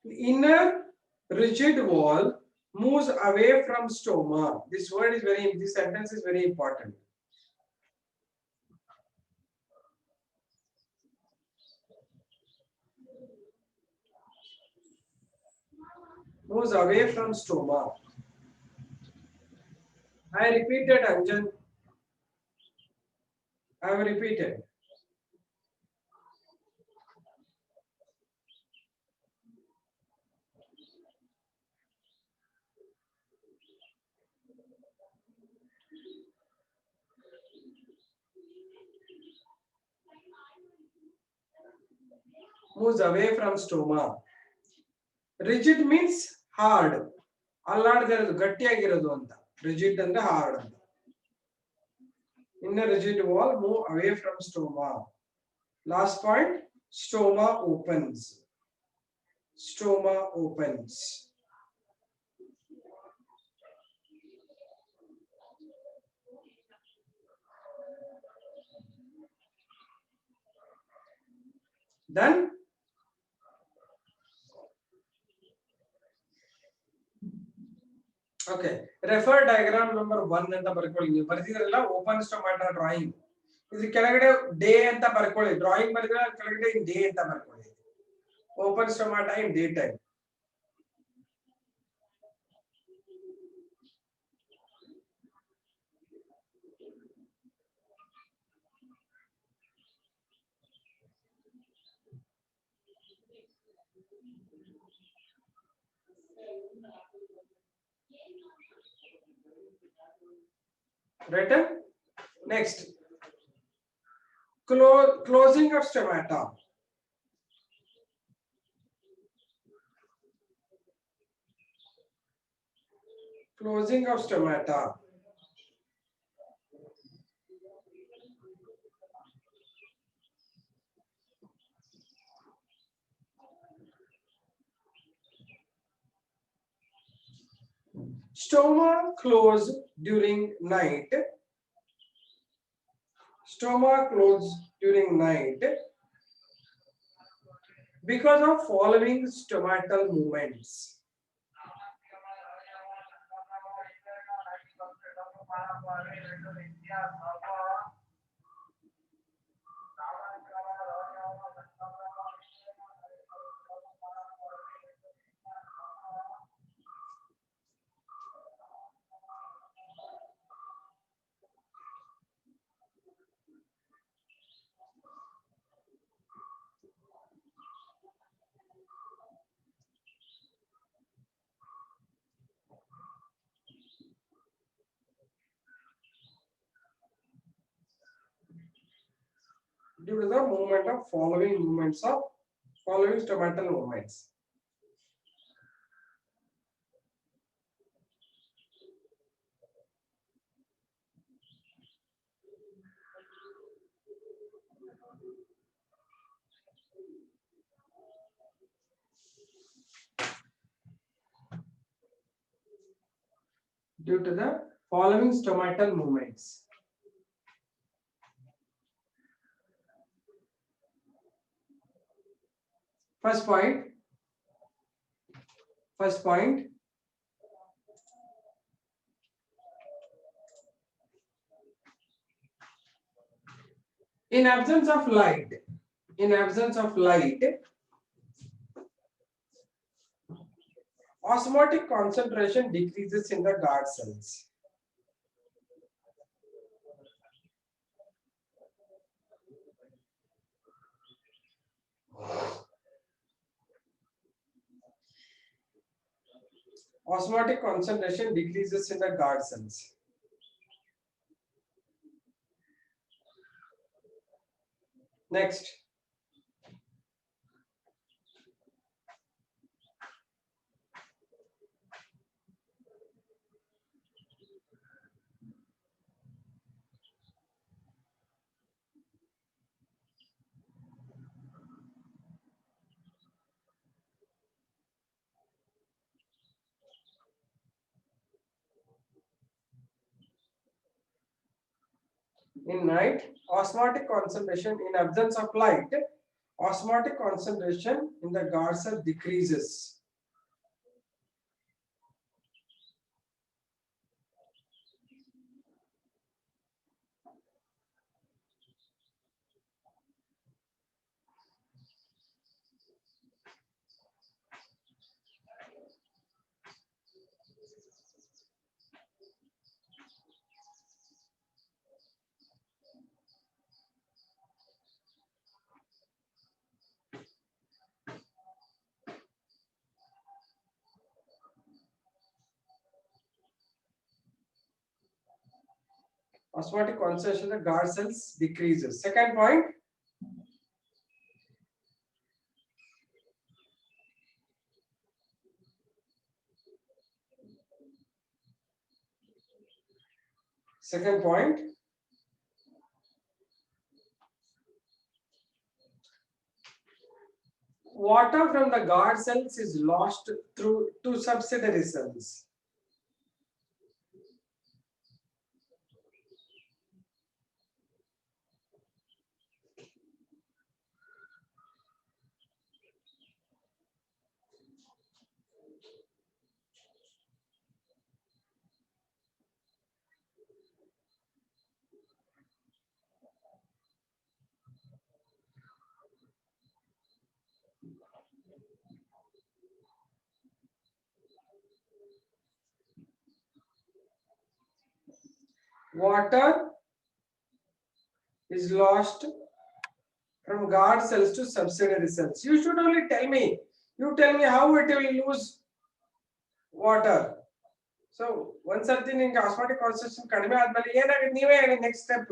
inner rigid wall moves away from stoma. This word is this sentence is very important. Moves away from stoma. I repeated, Anjan. I have repeated. Moves away from stoma. Rigid means hard. ಅಲ್ಲಾಡದಿರೋದು ಗಟ್ಟಿಯಾಗಿರೋದು ಅಂತ. Rigid ಅಂದ್ರೆ hard ಅಂತ. Inner rigid wall move away from stoma. Last point, stoma opens. Stoma opens. Done? Okay. Refer diagram number 1 ಅಂತ ಬರ್ಕೊಳ್ಳಿ. ನೀವು ಬರ್ತಿದ್ರಲ್ಲ open stomata drawing. ಇದು ಕೆಳಗಡೆ day ಅಂತ ಬರ್ಕೊಳ್ಳಿ. ಡ್ರಾಯಿಂಗ್ ಬರೆದ್ರೆ ಕೆಳಗಡೆ ಡೇ ಅಂತ ಬರ್ಕೊಳ್ಳಿ. Open stomata in day time. Written? Next. Closing of stomata. Closing of stomata. Stoma close during night. Stoma close during night because of following stomatal movements. due to the movement of following stomatal movements. Due to the following stomatal movements. First point. In absence of light, osmotic concentration decreases in the guard cells. Osmotic concentration decreases in the guard cells. Next. In night, osmotic concentration, in absence of light, osmotic concentration in the guard cell decreases. Osmotic concentration in the guard cells decreases. Second point. Water from the guard cells is lost through to subsidiary cells. Water is lost from guard cells to subsidiary cells. You should only tell me. You tell me how it will lose water. So once certain in osmotic concentration kadime admali ಏನಾಗುತ್ತೆ ನೀವೇ ಹೇಳಿ next step.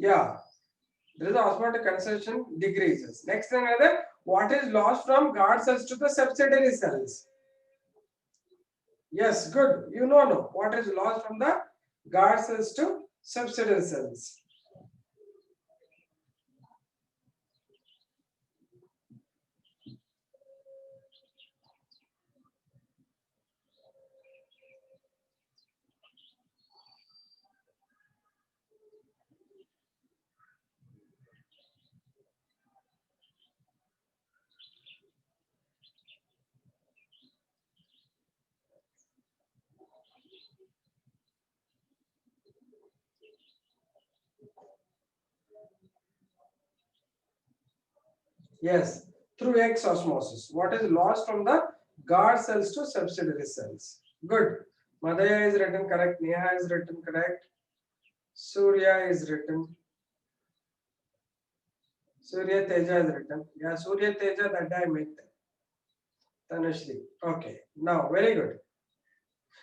Yeah, there is osmotic concentration decreases. Next another, what is lost from guard cells to the subsidiary cells? Yes, good. You know what is lost from the guard cells to subsidiary cells. Yes, through X osmosis. What is lost from the guard cells to subsidiary cells? Good. Madhya is written correct. Neha is written correct. Surya is written. Surya Teja is written. Yeah, Surya Teja, that I meant. Tanushree. Okay. Now, very good.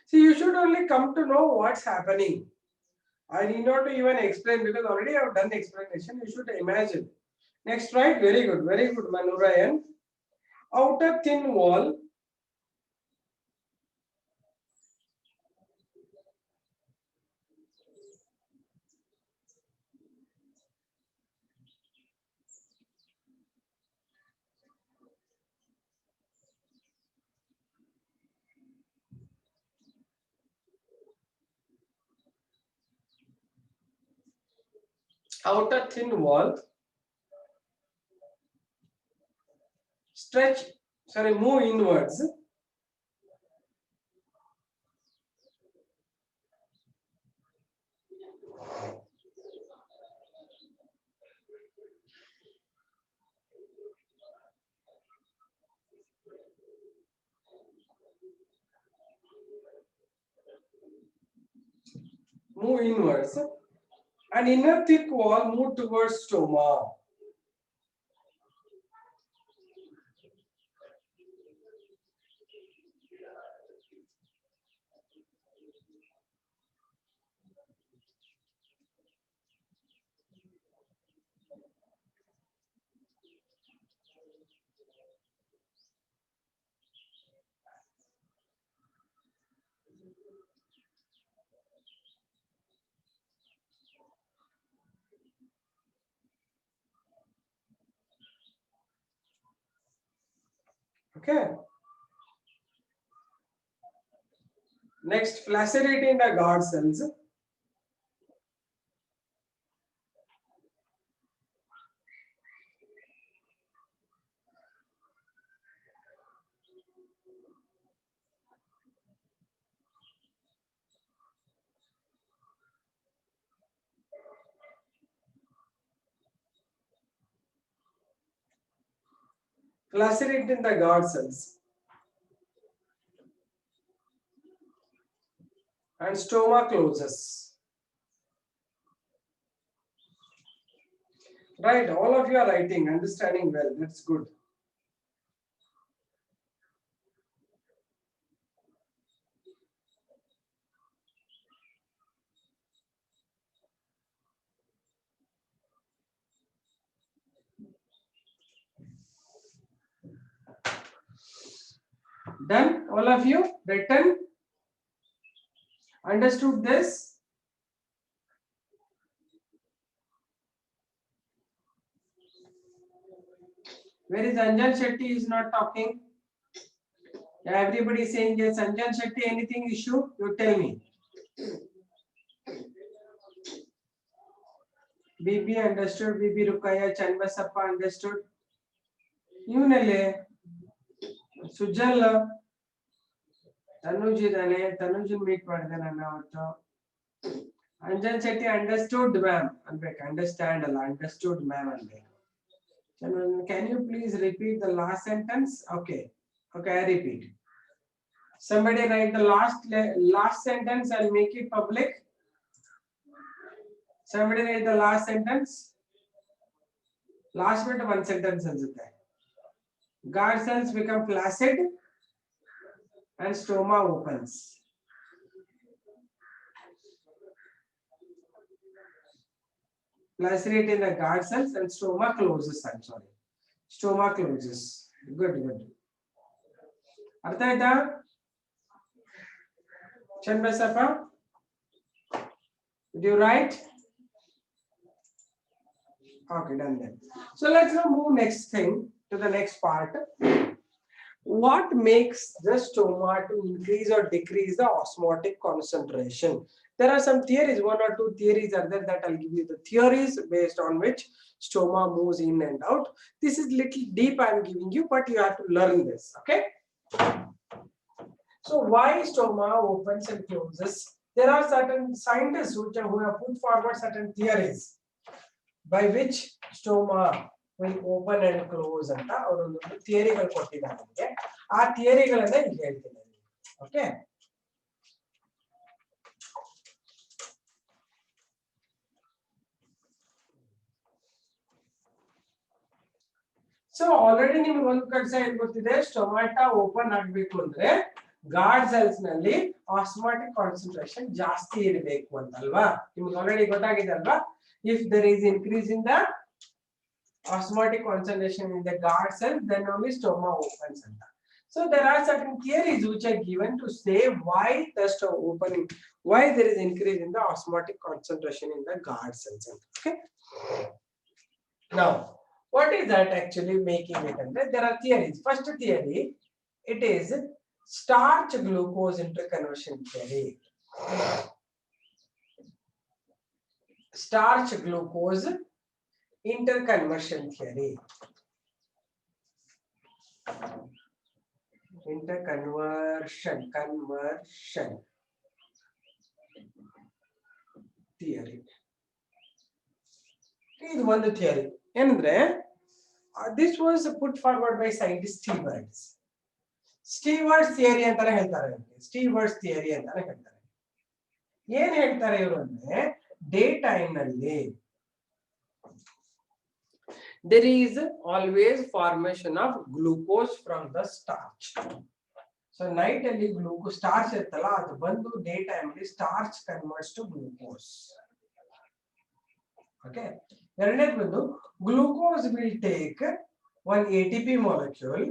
See, you should only come to know what's happening. I need not to even explain because already I have done explanation. You should imagine. Next, right? Very good. Very good, Manurayan. Outer thin wall. Outer thin wall. Stretch. Sorry, move inwards. Move inwards. And inner thick wall move towards stoma. Okay. Next, flaccidity in the guard cells. Flaccidity in the guard cells. And stoma closes. Right, all of you are writing, understanding well. That's good. Done, all of you? Written? Understood this? Where is Anjan Shetty is not talking? Everybody is saying yes. Anjan Shetty, anything issue? You tell me. BB understood. BB Rukaya Chanbasappa understood. Yunale. Sujal. Tanuj idane. Tanuj meet ಮಾಡಿದೆ ನನ್ನ ಅವತ್ತು. Anjan Shetty understood ma'am. ಅನ್ಬೇಕು understand ಅಲ್ಲ understood ma'am ಅನ್ಬೇಕು. Can you please repeat the last sentence? Okay. Okay, I repeat. Somebody write the last sentence and make it public. Somebody write the last sentence. Last bit one sentence answer. Guard cells become flaccid and stoma opens. Flaccidity in the guard cells and stoma closes. I'm sorry. Stoma closes. Good, good. ಅರ್ಥ ಆಯ್ತಾ ಚಂದ್ರಸಪ್ಪ? Did you write? Okay, done then. So let's now move next thing to the next part. What makes the stoma to increase or decrease the osmotic concentration? There are some theories, one or two theories are there that I'll give you the theories based on which stoma moves in and out. This is little deep I'm giving you, but you have to learn this, okay? So why stoma opens and closes? There are certain scientists who have put forward certain theories by which stoma will open and close ಅಂತ ಅವರೊಂದು ಥಿಯರಿಗಳು ಕೊಟ್ಟಿದ್ದಾರೆ. ಆ ಥಿಯರಿಗಳನ್ನ ಈಗ ಹೇಳ್ತೀನಿ. Okay. So already ನಿಮ್ಗೆ ಒಂದು ಕೆಲಸ ಏನ್ ಗೊತ್ತಿದೆ, ಸ್ಟೊಮಾಟಾ ಓಪನ್ ಆಗ್ಬೇಕು ಅಂದ್ರೆ ಗಾರ್ಡ್ ಸೆಲ್ಸ್ ನಲ್ಲಿ ಆಸ್ಮಾಟಿಕ್ ಕಾನ್ಸಂಟ್ರೇಷನ್ ಜಾಸ್ತಿ ಇರಬೇಕು ಅಂತ ಅಲ್ವಾ, ನಿಮ್ಗೆ ಆಲ್ರೆಡಿ ಗೊತ್ತಾಗಿದೆ ಅಲ್ವಾ. If there is increase in the osmotic concentration in the guard cells, then only stoma opens ಅಂತ. So there are certain theories which are given to say why the stoma opening, why there is increase in the osmotic concentration in the guard cells. Okay. Now, what is that actually making it? And there are theories. First theory, it is starch glucose interconversion theory. Starch glucose interconversion theory. Interconversion theory. This one the theory. Andre, this was put forward by scientist Stewart's. Stewart's theory antara ಹೇಳ್ತಾರೆ. Stewart's theory antara ಹೇಳ್ತಾರೆ. ಏನು ಹೇಳ್ತಾರೆ ಇವರು ಅಂದ್ರೆ, day time ನಲ್ಲಿ there is always formation of glucose from the starch. So night alli glucose starch iruttalla, adu bandu day time alli starch converts to glucose. Okay, ಎರಡನೇದು ಬಂದು glucose will take one ATP molecule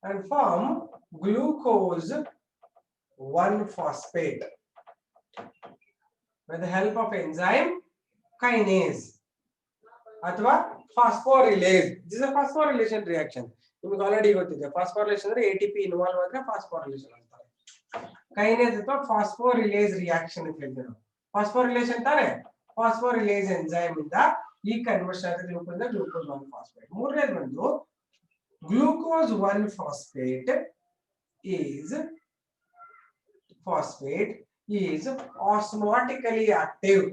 and form glucose 1-phosphate with the help of enzyme kinase ಅಥವಾ phosphorylase. This is a phosphorylation reaction. ನಿಮಗೆ already ಗೊತ್ತಿದೆ, ಫಾಸ್ಫೋರಿಲೇಷನ್ ಅಂದ್ರೆ ATP involve ಆದ್ರೆ ಫಾಸ್ಫೋರಿಲೇಷನ್ ಅಂತಾರೆ. Kinase ಅಥವಾ ಫಾಸ್ಫೋರಿಲೇಸ್ reaction ಅಂತ ಹೇಳ್ತೀವಿ ನಾವು. ಫಾಸ್ಫೋರಿಲೇಷನ್ ತಾನೆ, ಫಾಸ್ಫೋರಿಲೇಸ್ ಎಂಜೈಮ್ ಇಂದ ಈ ಕನ್ವರ್ಷನ್ ಆಗುತ್ತೆ ಗ್ಲೂಕೋಸ್ ಇಂದ ಗ್ಲೂಕೋಸ್ 1-phosphate. ಮೂರನೇದು ಬಂದು glucose 1-phosphate is osmotically active.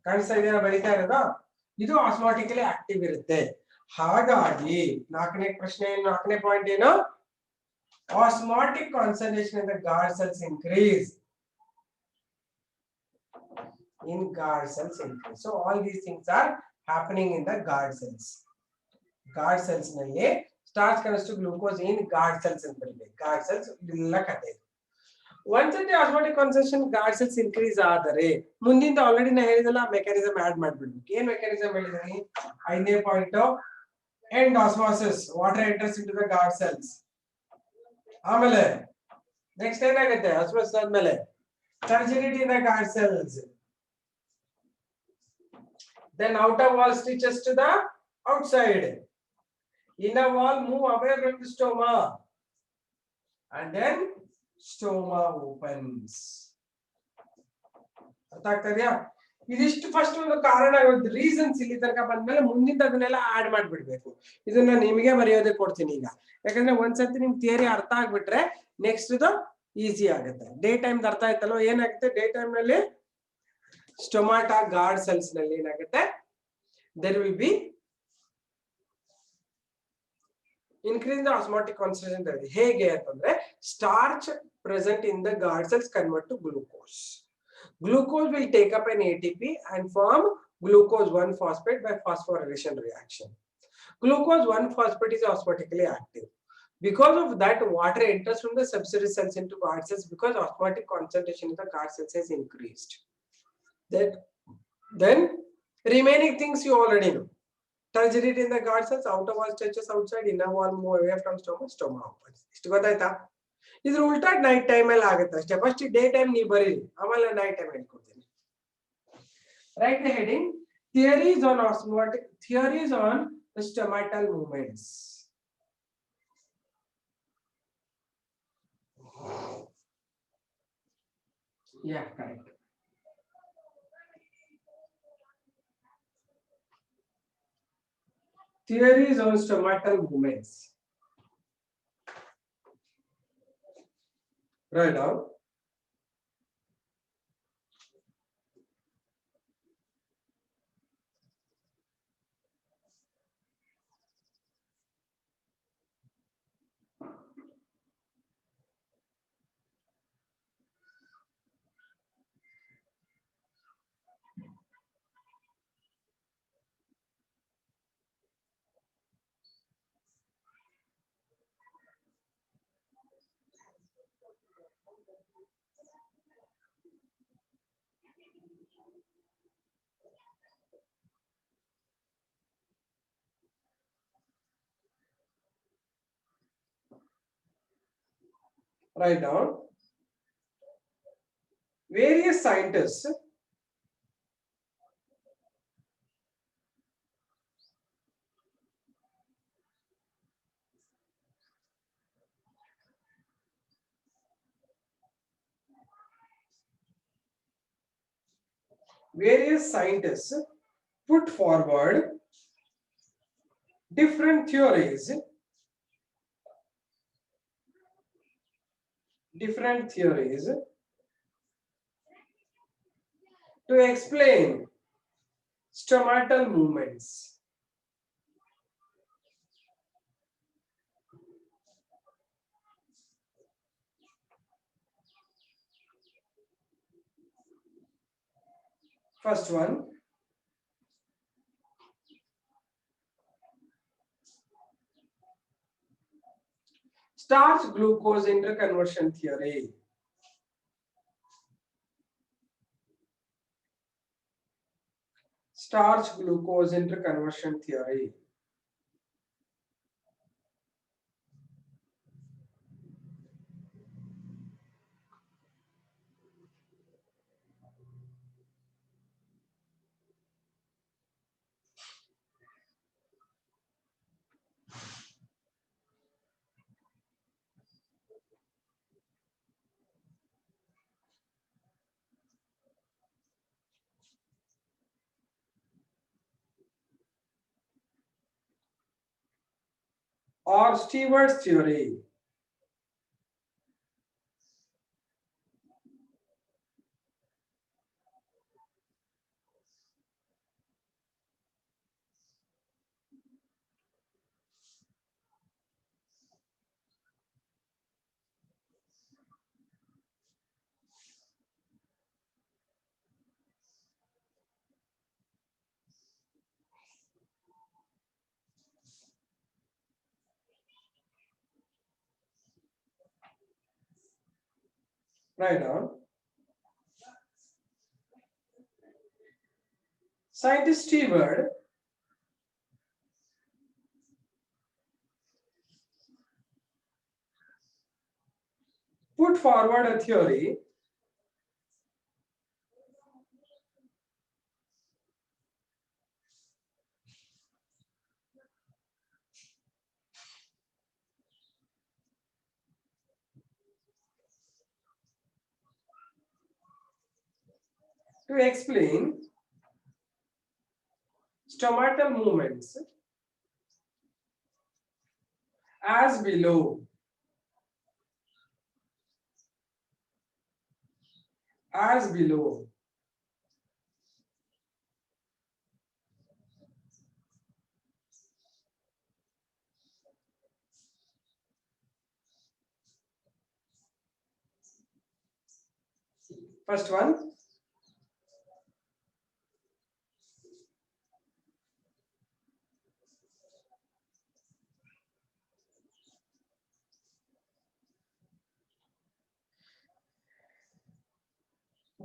ಕಾಣಿಸ್ತಾ ಇದೆಯಾ ಬರೀತಾ ಇರೋದು? ಇದು ಆಸ್ಮಾಟಿಕಲಿ ಆಕ್ಟಿವ್ ಇರುತ್ತೆ. ಹಾಗಾಗಿ ನಾಲ್ಕನೇ ಪ್ರಶ್ನೆ, ನಾಲ್ಕನೇ ಪಾಯಿಂಟ್ ಏನು, osmotic concentration in the guard cells increase. In guard cells increase. So all these things are happening in the guard cells. Guard cells ನಲ್ಲಿ starch converts to glucose in guard cells ಅಂತ ಬರುತ್ತೆ. guard cells ಇಲ್ಲ ಕತೆ. Once the osmotic concentration guard cells increase ಆದರೆ ಮುಂದಿಂದ already ನಾ ಹೇಳಿದಲ್ಲ mechanism add ಮಾಡ್ಬಿಡ್ಬೇಕು. ಏನ್ mechanism ಹೇಳಿದೀನಿ? ಐದನೇ point, endosmosis, water enters into the guard cells. ಆಮೇಲೆ ನೆಕ್ಸ್ಟ್ ಏನಾಗುತ್ತೆ ಆಸ್ಮೋಸಿಸ್ ಆದ್ಮೇಲೆ turgidity in the guard cells. Then outer wall stitches to the outside. Inner wall move away from the stoma. And then stoma opens. ಅರ್ಥ ಆಗ್ತದೆಯಾ? ಇದಿಷ್ಟು first ಒಂದು ಕಾರಣ, reasons ಇಲ್ಲಿ ತನಕ ಬಂದ್ಮೇಲೆ ಮುಂದಿನ ಅದನ್ನೆಲ್ಲ ಆಡ್ ಮಾಡ್ಬಿಡ್ಬೇಕು. ಇದನ್ನ ನಿಮಗೆ ಬರೆಯೋದೇ ಕೊಡ್ತೀನಿ ಈಗ, ಯಾಕಂದ್ರೆ ಒಂದ್ಸತಿ ನಿಮ್ ಥಿಯರಿ ಅರ್ಥ ಆಗ್ಬಿಟ್ರೆ ನೆಕ್ಸ್ಟ್ ಇದು ಈಸಿ ಆಗುತ್ತೆ. ಡೇ ಟೈಮ್ ಅರ್ಥ ಆಯ್ತಲ್ಲ, ಏನಾಗುತ್ತೆ ಡೇ ಟೈಮ್ ನಲ್ಲಿ ಸ್ಟೊಮಾಟಾ ಗಾರ್ಡ್ ಸೆಲ್ಸ್ ನಲ್ಲಿ ಏನಾಗುತ್ತೆ, there will be increase in the osmotic concentration. ಹೇಗೆ ಅಂತಂದ್ರೆ starch present in the guard cells convert to glucose. Glucose will take up an ATP and form glucose 1-phosphate by phosphorylation reaction. Glucose 1-phosphate is osmotically active. Because of that, water enters from the subsidiary cells into guard cells because osmotic concentration in the guard cells has increased. Then remaining things you already know. Turgidity in the guard cells, outer wall stretches outside, inner wall move away from stoma, stoma opens. ಇಷ್ಟು ಗೊತ್ತಾಯ್ತಾ? ಇದ್ರ ಉಲ್ಟಾ night time ಅಲ್ಲಿ ಆಗುತ್ತೆ ಅಷ್ಟೇ. First day time ನೀವು ಬರೀರಿ, ಆಮೇಲೆ ನೈಟ್ ಟೈಮ್ ಹೇಳ್ಕೊಡ್ತೀನಿ. Write the heading, theories on osmotic, theories on the stomatal movements. Yeah, correct. Theories on stomatal movements. Right now, Write down. Various scientists put forward different theories to explain stomatal movements. First one, starch glucose interconversion theory. Starch glucose interconversion theory. Or Stewart's theory. Write down. Scientist Stewart put forward a theory to explain stomatal movements as below. As below. First one,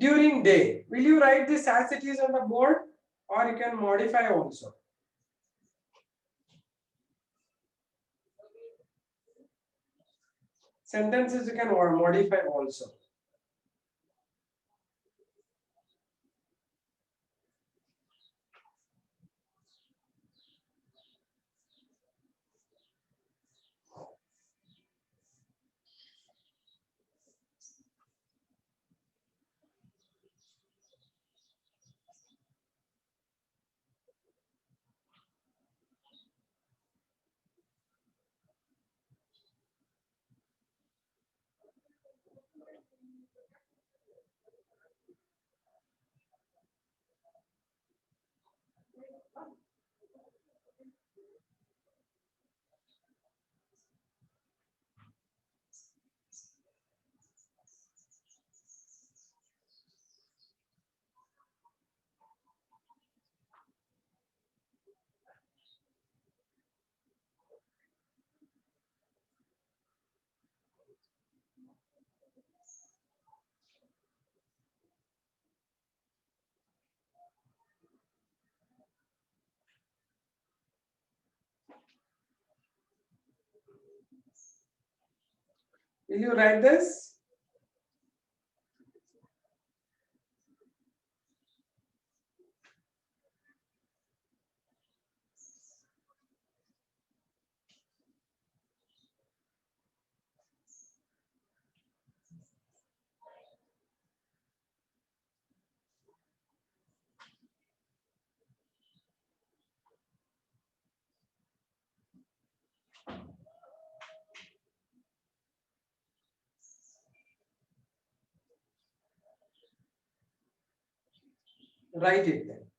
during day. Will you write this as it is on the board, or you can modify also? Sentences you can modify also. Will you write this? Write it then.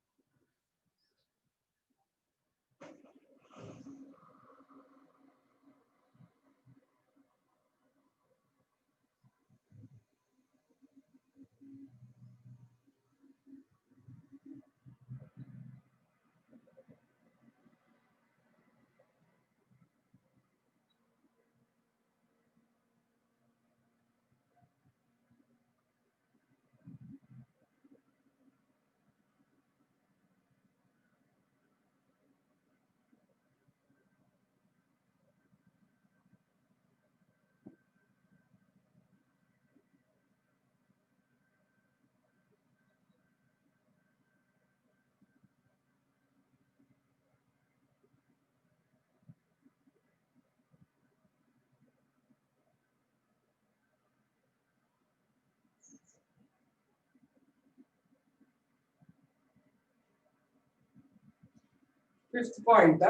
Fifth point.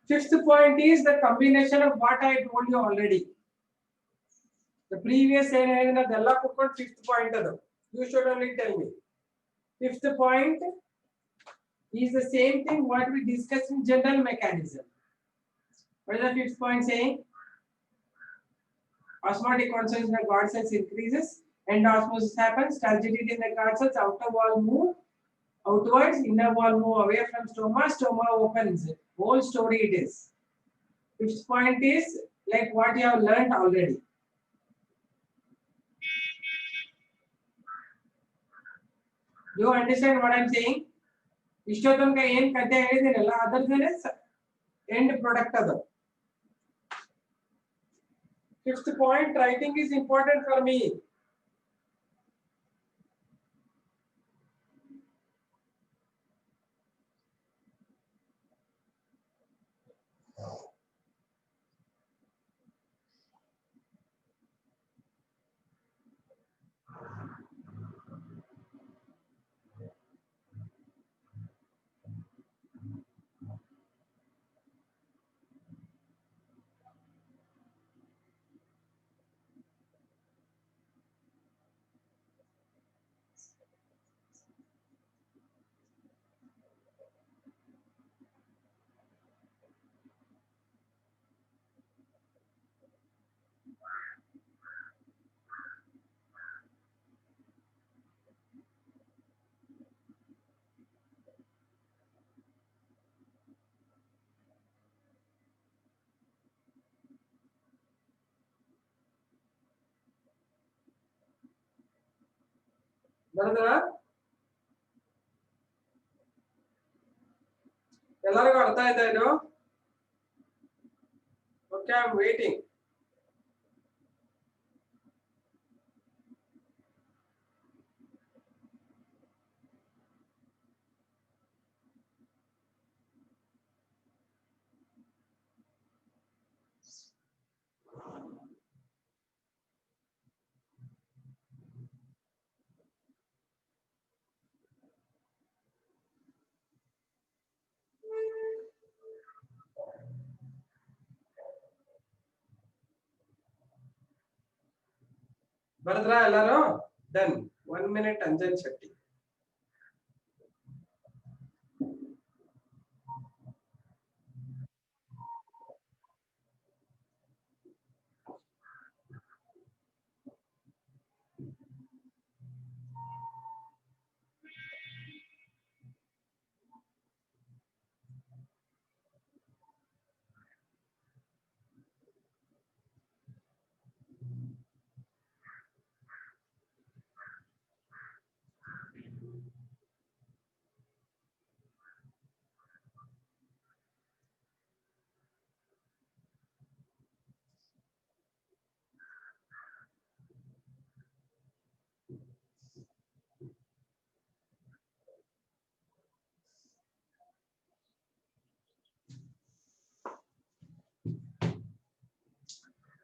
Fifth point is the combination of what I told you already. The previous della put fifth point. You should only tell me. Fifth point is the same thing what we discussed in general mechanism. What is the fifth point saying? Osmotic concentration in the guard cells increases, endosmosis happens, turgidity in the guard cells, outer wall move outwards, inner wall move away from stoma, stoma opens. Whole story it is. Fifth point is like what you have learned already. Do you understand what I am saying? ಇಷ್ಟೊತ್ತನ ಏನು ಕಥೆ ಹೇಳಿದಿರಲ್ಲ ಅದರದೇ end product ಅದು. Fifth point, writing is important for me. ಬರದಾ ಎಲ್ಲರಿಗೂ ಅರ್ಥ ಆಯ್ತಾ ಇದು? Okay, I am waiting. ಬರದ್ರಾ ಎಲ್ಲರೂ? Done. 1 minute Anjan Shetty.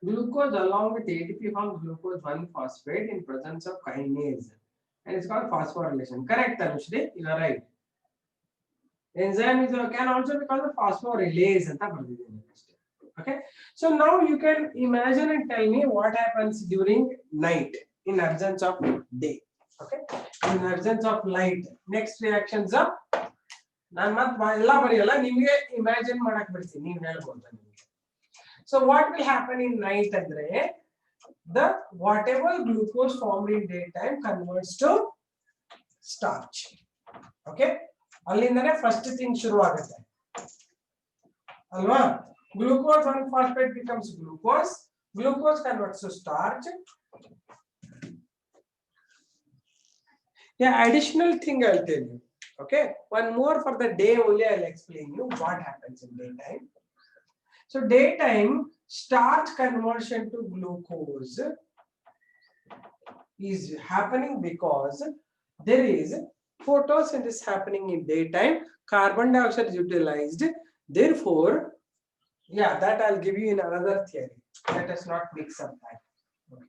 Glucose along with ATP forms glucose 1-phosphate in presence of kinase, and it's called phosphorylation. Correct, Anushri? You are right. Enzyme is can also be called the phosphorylase. Okay. So now you can imagine and tell me what happens during night in absence of day. Okay. In absence of light. Next reactions are ನಾನು ಮತ್ತೆ ಎಲ್ಲ ಬರೆಯಲ್ಲ ನಿಮಗೆ imagine ಮಾಡಕ್ ಬಿಡ್ತೀನಿ ನೀವು ಹೇಳ್ಬೋದು ನಿಮಗೆ. So what will happen in night andre the whatever glucose formed in daytime converts to starch. Okay, ಅಲ್ಲಿಂದನೇ ಫಸ್ಟ್ ಥಿಂಗ್ ಶುರು ಆಗುತ್ತೆ ಅಲ್ವಾ. Glucose 1-phosphate becomes glucose. Glucose converts to starch. Yeah, additional thing I'll tell you. Okay, one more for the day only. I'll explain you what happens in daytime. So daytime starch conversion to glucose is happening because there is photosynthesis happening in daytime. Carbon dioxide is utilized. Therefore, yeah, that I'll give you in another theory. Let us not mix up that. Okay.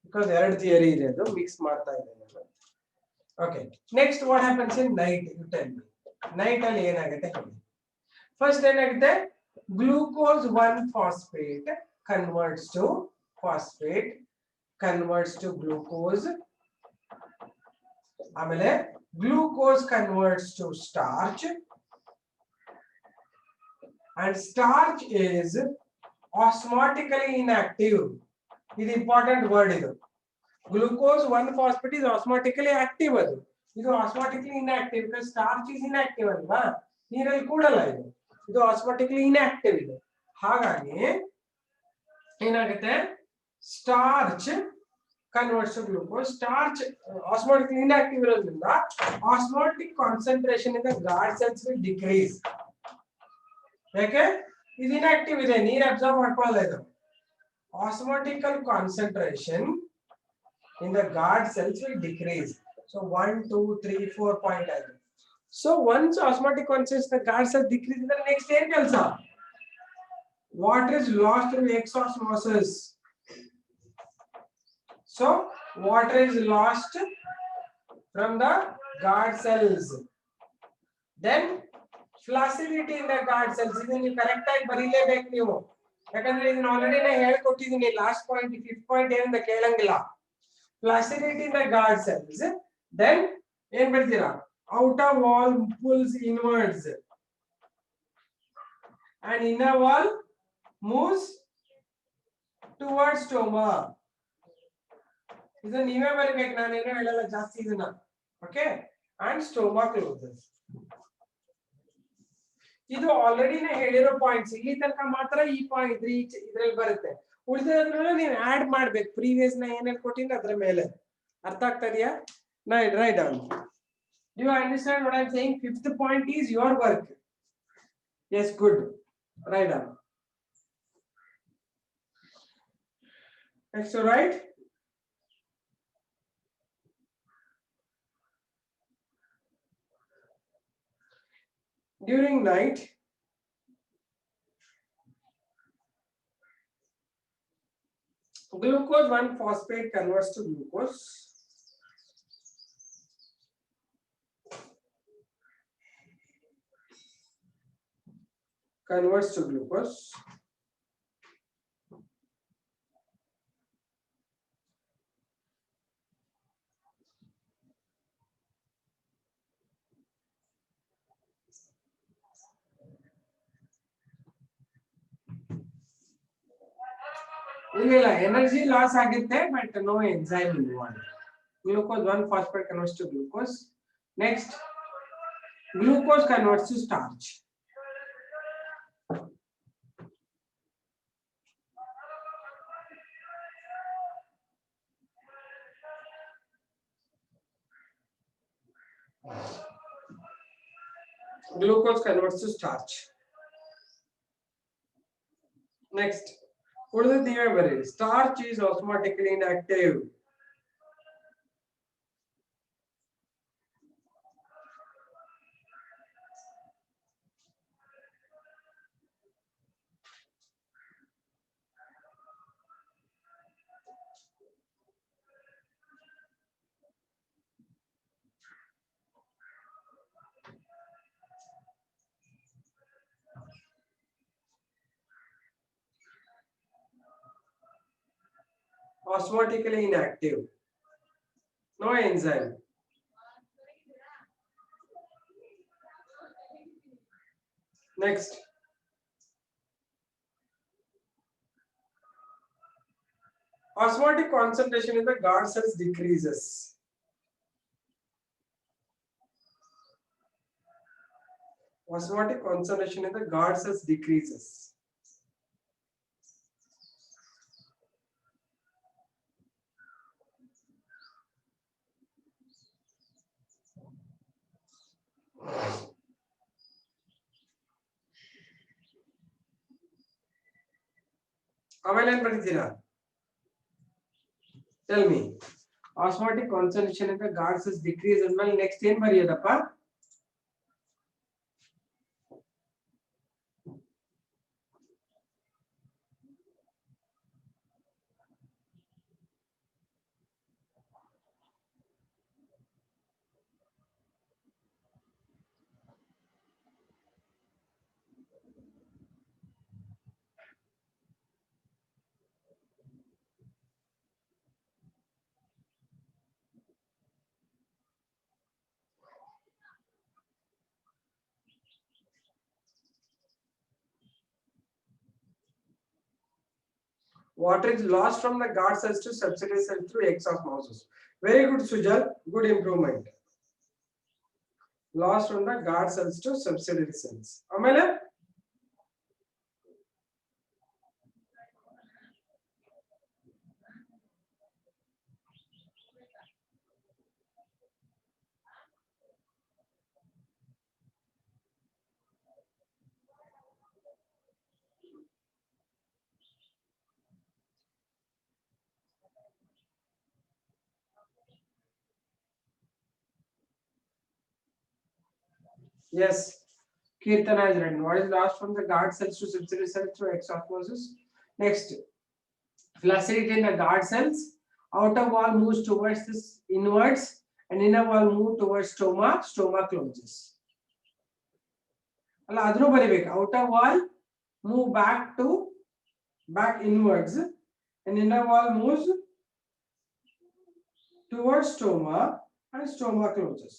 Because ಎರಡು theory ಇದೆ ಅದು mix ಮಾಡ್ತಾ ಇದ್ದೇನೆ. Okay. Next, what happens in night? You tell me. Night ಅಲ್ಲಿ ಏನಾಗುತ್ತೆ ಹೇಳಿ. First ಏನಾಗುತ್ತೆ glucose 1-phosphate converts to phosphate converts to glucose. ಆಮೇಲೆ glucose converts to starch, and starch is osmotically inactive. This is important word idu. Glucose 1-phosphate is osmotically active adu. Idu osmotically inactive because starch is inactive alva. ನೀರಲ್ಲಿ ಕೂಡಲ್ಲ ಇದು. ಇದು osmotically inactive ಇದೆ. ಹಾಗಾಗಿ ಏನಾಗುತ್ತೆ starch converts to glucose. Starch osmotically inactive ಇರೋದ್ರಿಂದ osmotic concentration in the guard cells will decrease. ಯಾಕೆ ಇದು inactive ಇದೆ, ನೀರು ಅಬ್ಸಾರ್ಬ್ ಮಾಡ್ಕೊಳ್ಳಲ್ಲ ಇದು. Osmotical concentration in the guard cells will decrease. So 1, 2, 3, 4 point. So once osmotic concentration in the guard cells decreases, the next ಏನ್ ಕೆಲಸ? Water is lost through exosmosis. So water is lost from the guard cells. Then flaccidity in the guard cells. ಇದನ್ನ ನೀವು correct ಆಗಿ ಬರೀಲೇಬೇಕು ನೀವು. ಯಾಕಂದ್ರೆ ಇದನ್ನ already ನಾನು ಹೇಳಿಕೊಟ್ಟಿದ್ದೀನಿ ಲಾಸ್ಟ್ ಪಾಯಿಂಟ್. ಫಿಫ್ತ್ ಪಾಯಿಂಟ್ ಏನಿಂದ ಕೇಳಂಗಿಲ್ಲ. Flaccidity in the guard cells. Then ಏನ್ ಬರ್ತೀರಾ? Outer wall pulls inwards and inner wall moves towards stoma. ಇದನ್ನ ನೀವೇ ಬರೀಬೇಕು, ನಾನೇನೋ ಹೇಳಲ್ಲ ಜಾಸ್ತಿ ಇದನ್ನ. Okay, and stoma closes. ಇದು ಆಲ್ರೆಡಿ ನಾ ಹೇಳಿರೋ ಪಾಯಿಂಟ್ಸ್. ಇಲ್ಲಿ ತನಕ ಮಾತ್ರ ಈ ಪಾಯಿಂಟ್ ಇದ್ರಲ್ಲಿ ಬರುತ್ತೆ. ಉಳಿದದ್ರಲ್ಲ ನೀವು ಆಡ್ ಮಾಡ್ಬೇಕು ಪ್ರೀವಿಯಸ್ ನಾ ಏನೇನು ಕೊಟ್ಟಿನಿ ಅದ್ರ ಮೇಲೆ. ಅರ್ಥ ಆಗ್ತಾ ಇದೆಯಾ? ನಾ write down. Do you understand what I'm saying? Fifth point is your work. Yes, good. Write down. Next, so right. During night, glucose 1-phosphate converts to glucose. Converts to glucose. ಇಲ್ಲ ಎನರ್ಜಿ ಲಾಸ್ ಆಗುತ್ತೆ but no enzyme involve. Glucose 1-phosphate converts to glucose. Next, glucose converts to starch. Glucose converts to starch. Next, what is the theory? Starch is osmotically inactive. osmotically inactive, no enzyme. Next, osmotic concentration in the guard cells decreases. Osmotic concentration in the guard cells decreases. Tell me. Osmotic concentration in the guard cells decreases. Next ಏನು ಬರೆಯೋದಪ್ಪ? Water is lost from the guard cells to subsidiary cells through exosmosis. Very good, Sujal. Good improvement. Lost from the guard cells to subsidiary cells. ಆಮೇಲೆ yes, Kirtana is written. What is lost from the guard cells to subsidiary cells through exosmosis? Next, flaccidity in the guard cells. Outer wall moves towards this inwards and inner wall move towards stoma. Stoma closes. ಅಲ್ಲ ಅದನ್ನು ಬರಿಬೇಕು. Outer wall move back inwards and inner wall moves towards stoma and stoma closes.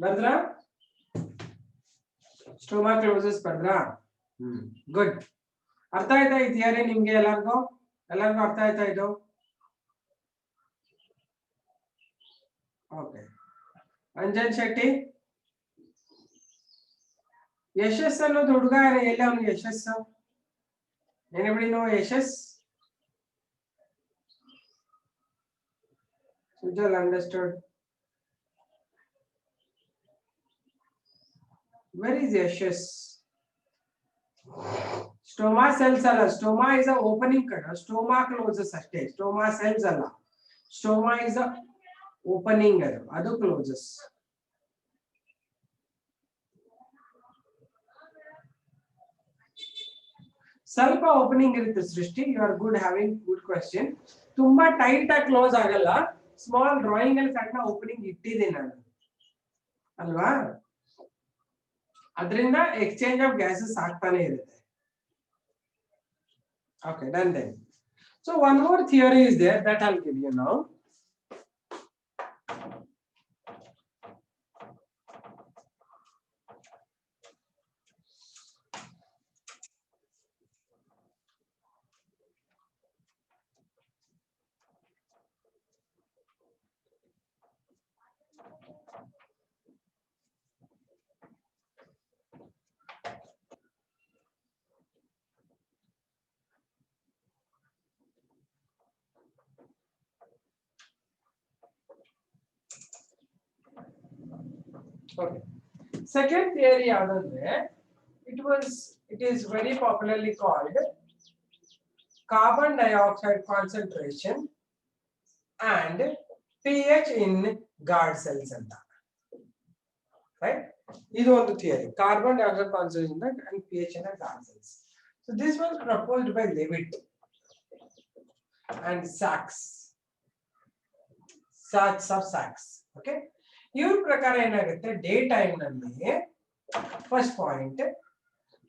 Badra? Stoma closes Badra. Good. ಅರ್ಥ ಆಯ್ತಾ ಈ theory ನಿಮ್ಗೆ ಎಲ್ಲರಿಗೂ ಅರ್ಥ ಆಯ್ತಾ ಇದು? ಓಕೆ. ಅಂಜನ್ ಶೆಟ್ಟಿ, ಯಶಸ್ ಅನ್ನೋದು ಹುಡುಗ ಎಲ್ಲಿ ಅವನು ಯಶಸ್ಸು? Anybody know Yashas? Sujal understood. Where is yashas? Stoma cells alla. Stoma is a opening cut. Stoma closes ಅಷ್ಟೇ. Stoma cells alla. Stoma is a opening ಅದು closes. ಸ್ವಲ್ಪ ಓಪನಿಂಗ್ ಇರುತ್ತೆ Srishti. You are good having good question. ತುಂಬಾ tight ಆಗಿ close ಆಗಲ್ಲ. Small drawing ಅಲ್ಲಿ ಸಣ್ಣ opening ಇಟ್ಟಿದ್ದೀನಿ ನಾನು ಅಲ್ವಾ? ಅದರಿಂದ ಎಕ್ಸ್ಚೇಂಜ್ ಆಫ್ ಗ್ಯಾಸಸ್ ಆಗ್ತಾನೆ ಇರುತ್ತೆ. Okay, done then. So one more theory is there that I'll give you now. Okay. Second theory ಯಾವುದಂದ್ರೆ it is very popularly called carbon dioxide concentration and pH in guard cells anta, right? Idu one theory, carbon dioxide concentration and pH in the guard cells. So this was proposed by Levitt and Sachs or Sachs. Okay, ಇವ್ರ ಪ್ರಕಾರ ಏನಾಗುತ್ತೆ, day time ನಲ್ಲಿ first point,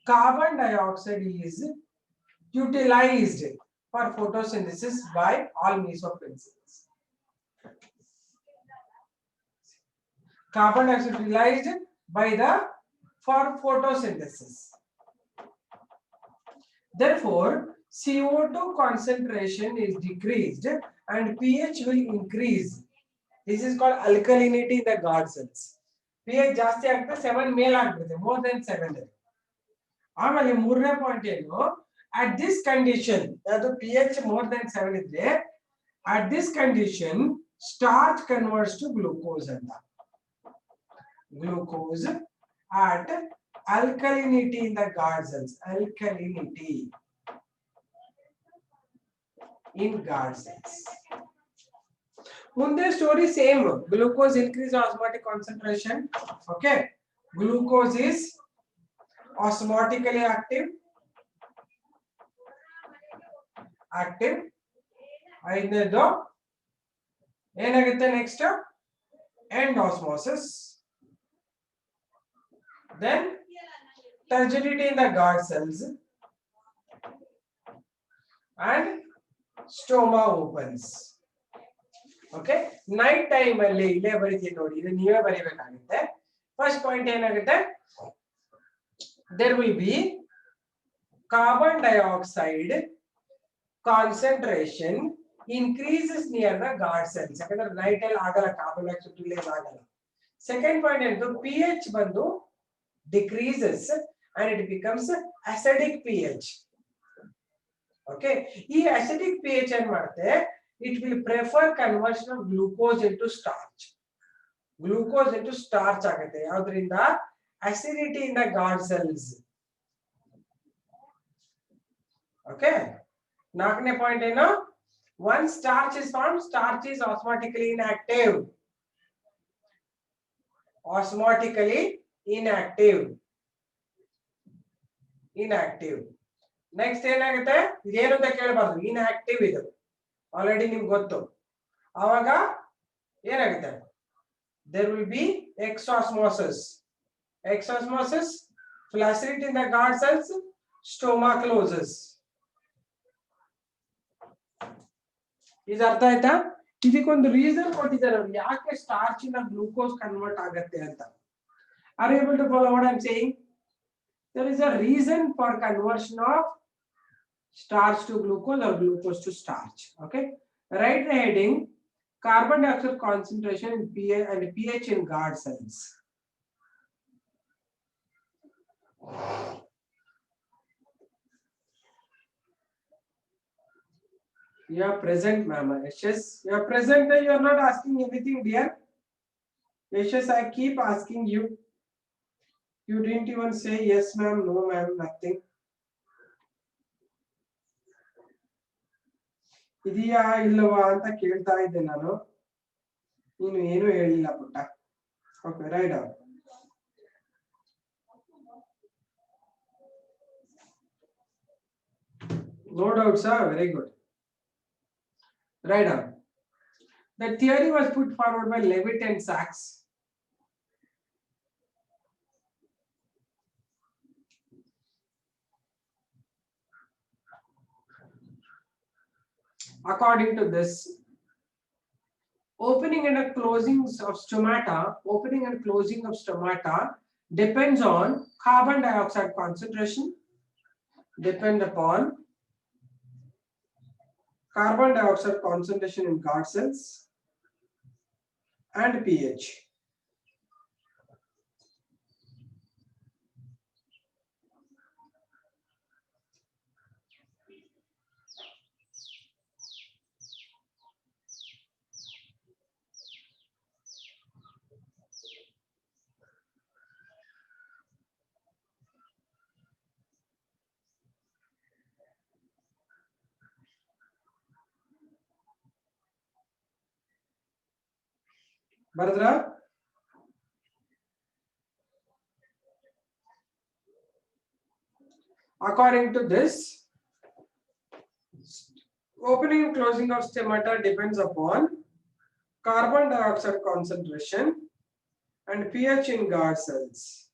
carbon dioxide is utilized for photosynthesis by all mesopencils. Carbon dioxide utilized by the for photosynthesis. Therefore, CO2 concentration is decreased and pH will increase. This is called alkalinity in the guard cells. pH ಜಾಸ್ತಿ ಆಗ್ತದೆ, 7 ಮೇಲ್ ಆಗ್ಬಿಡುತ್ತೆ, more than 7. ಆಮೇಲೆ ಮೂರನೇ point ಏನು, at this condition, ಅದು pH more than 7 ಇದ್ರೆ, at this condition starch converts to glucose ಅಂತ. Glucose at alkalinity in the guard cells, alkalinity in guard cells. Munde story same, glucose increase osmotic concentration. Okay, glucose is osmotically active. ಐದನೇದು ಏನಾಗುತ್ತೆ, next end osmosis, then turgidity in the guard cells and stoma opens. Okay, night time ಅಲ್ಲಿ ಇಲ್ಲೇ ಬರೀತೀನಿ ನೋಡಿ, ಇದು ನೀವೇ ಬರೀಬೇಕಾಗುತ್ತೆ. First point ಏನಾಗುತ್ತೆ, there will be carbon dioxide concentration increases near the guard cells. ಯಾಕಂದ್ರೆ ನೈಟ್ ಅಲ್ಲಿ ಆಗಲ್ಲ, ಕಾರ್ಬನ್ ಡೈಆಕ್ಸೈಡ್ ರಿಲೀಸ್ ಆಗಲ್ಲ. ಸೆಕೆಂಡ್ ಪಾಯಿಂಟ್ ಏನು, pH ಬಂದು decreases and it becomes acidic pH. Okay, ಈ acidic pH ಏನ್ ಮಾಡುತ್ತೆ, it will prefer conversion of glucose into starch. Glucose into starch ಆಗುತ್ತೆ, ಯಾವ್ದ್ರಿಂದ, acidity in the guard cells. Okay, ನಾಲ್ಕನೇ point ಏನು, once starch is formed, starch is osmotically inactive. Osmotically inactive. Next ಏನಾಗುತ್ತೆ, ಇದೇನು ಅಂತ ಕೇಳಬಾರ್ದು, inactive ಇದು ಆಲ್ರೆಡಿ ನಿಮ್ಗೆ ಗೊತ್ತು. ಆವಾಗ ಏನಾಗುತ್ತೆ, there will be exosmosis. Flaccidity in the guard cells, stoma closes. ಇದು ಅರ್ಥ ಆಯ್ತಾ? ಇದಕ್ಕೊಂದು ರೀಸನ್ ಕೊಟ್ಟಿದ್ದಾರೆ ಅವರು, ಯಾಕೆ ಸ್ಟಾರ್ಚ್ ಇಂದ ಗ್ಲೂಕೋಸ್ ಕನ್ವರ್ಟ್ ಆಗುತ್ತೆ ಅಂತ. Are you able to follow what I am saying? There is a reason for conversion of starch to glucose or glucose to starch. Okay, write the heading, carbon dioxide concentration in pH and pH in guard cells. You are present, ma'am. Yes, you are present. You are not asking anything, dear. Yes, I keep asking you. You didn't even say yes, ma'am, no, ma'am, nothing. ಇದೆಯಾ ಇಲ್ಲವಾ ಅಂತ ಕೇಳ್ತಾ ಇದ್ದೆ ನಾನು, ನೀನು ಏನು ಹೇಳಿಲ್ಲ ಪುಟ್ಟ. Okay, write down. No doubt, sir. Very good. Right on. The theory was put forward by Levitt and Sachs. According to this, opening and closing of stomata depends on carbon dioxide concentration, depend upon carbon dioxide concentration in guard cells and pH. Bharadra? According to this, opening and closing of stomata depends upon carbon dioxide concentration and pH in guard cells.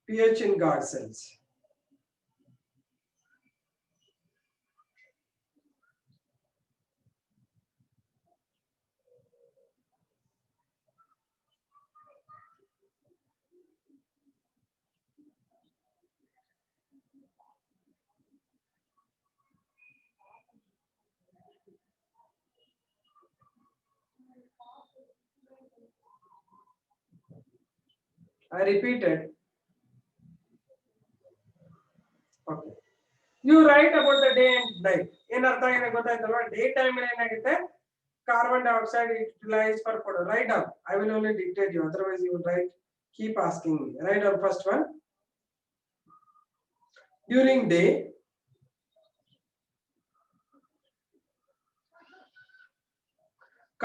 pH in guard cells. I repeated. Okay. You write about the day and night. In artha ena gottaitalva day time ಅಲ್ಲಿ ಏನಾಗುತ್ತೆ carbon dioxide utilized for photo. Write down. I will only dictate you. Otherwise you will write. Keep asking me. Write down first one. During day,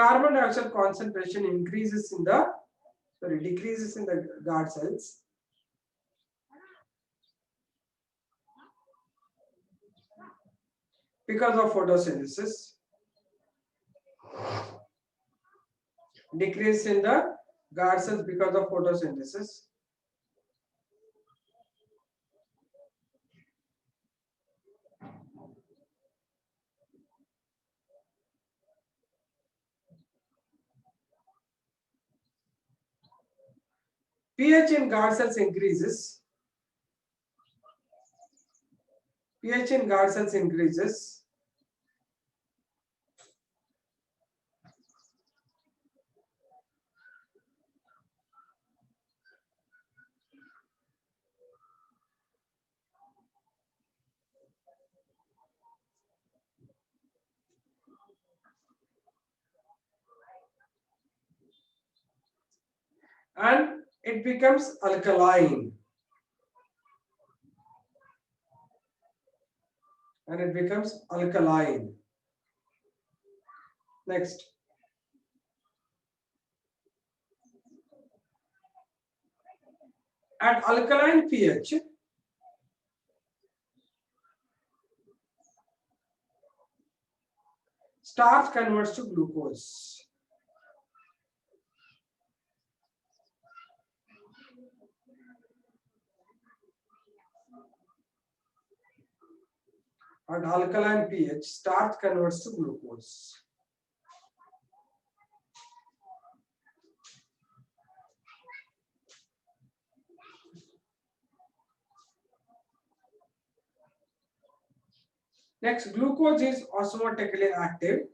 carbon dioxide concentration decreases in the guard cells. Because of photosynthesis. Decrease in the guard cells because of photosynthesis. pH in guard cells increases. pH in guard cells increases. And it becomes alkaline. Next. At alkaline pH, starch converts to glucose. At alkaline pH, starch converts to glucose. Next, glucose is osmotically active.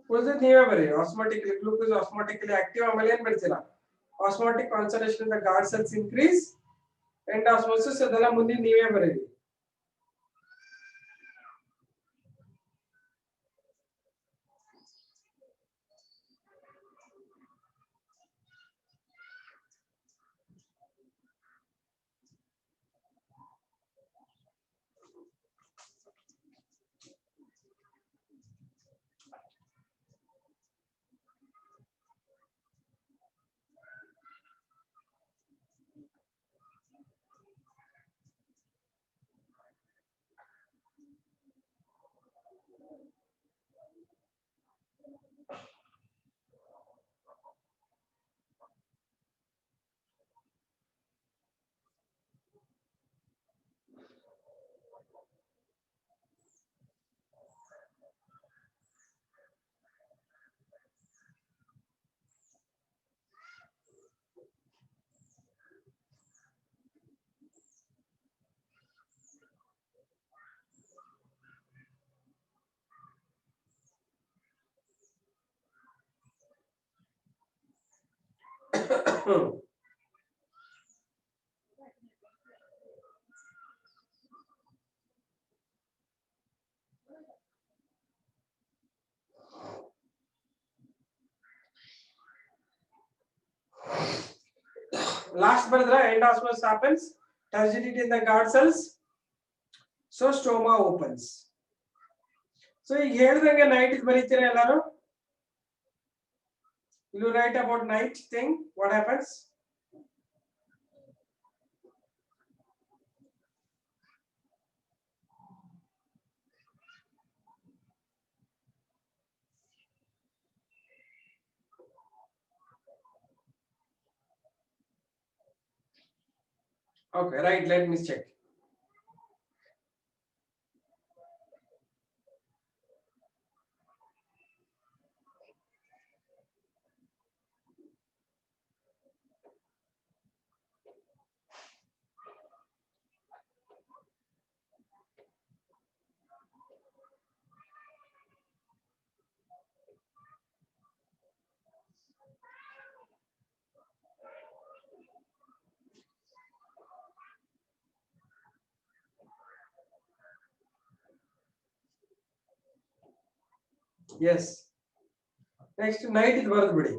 Osmotically, glucose is osmotically active. Osmotic concentration in the guard cells increase. And osmosis adala mundi neeve baredi. Last brother, endosmos happens, turgidity in the guard cells, so stoma opens. So here the night is baritere ellaru. You write about night thing. What happens? Okay, right. Let me check. Yes. Next night is birthday.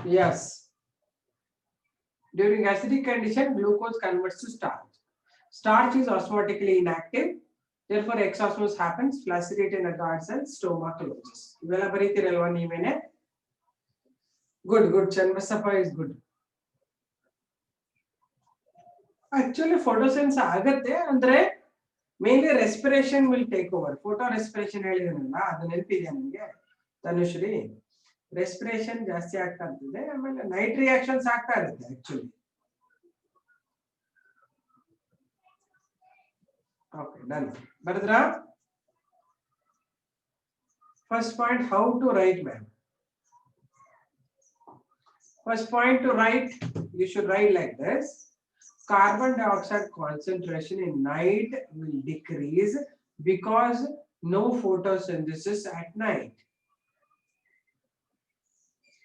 Yes. During acidic condition, glucose converts to starch. Starch is osmotically inactive. Therefore, exosmosis happens. Flaccidate in the guard cell, stoma closes. Good, good. Chanmasapa is good. Actually, photosynthesis ಆಗತ್ತೆ ಅಂದ್ರೆ mainly respiration will take over. Photo respiration ಹೇಳಿದನಲ್ಲ ಅದು ನೆನಪಿದೆಯಾ ನಿಮಗೆ Tanushree? Respiration ಜಾಸ್ತಿ ಆಗ್ತಾ ಇರ್ತದೆ, ಆಮೇಲೆ night reactions ಆಗ್ತಾ ಇರುತ್ತೆ ಆಕ್ಚುಲಿ. Okay, done. ಬರೆದ್ರಾ? First point, how to write, ma'am? First point to write, you should write like this. Carbon dioxide concentration in night will decrease because no photosynthesis at night.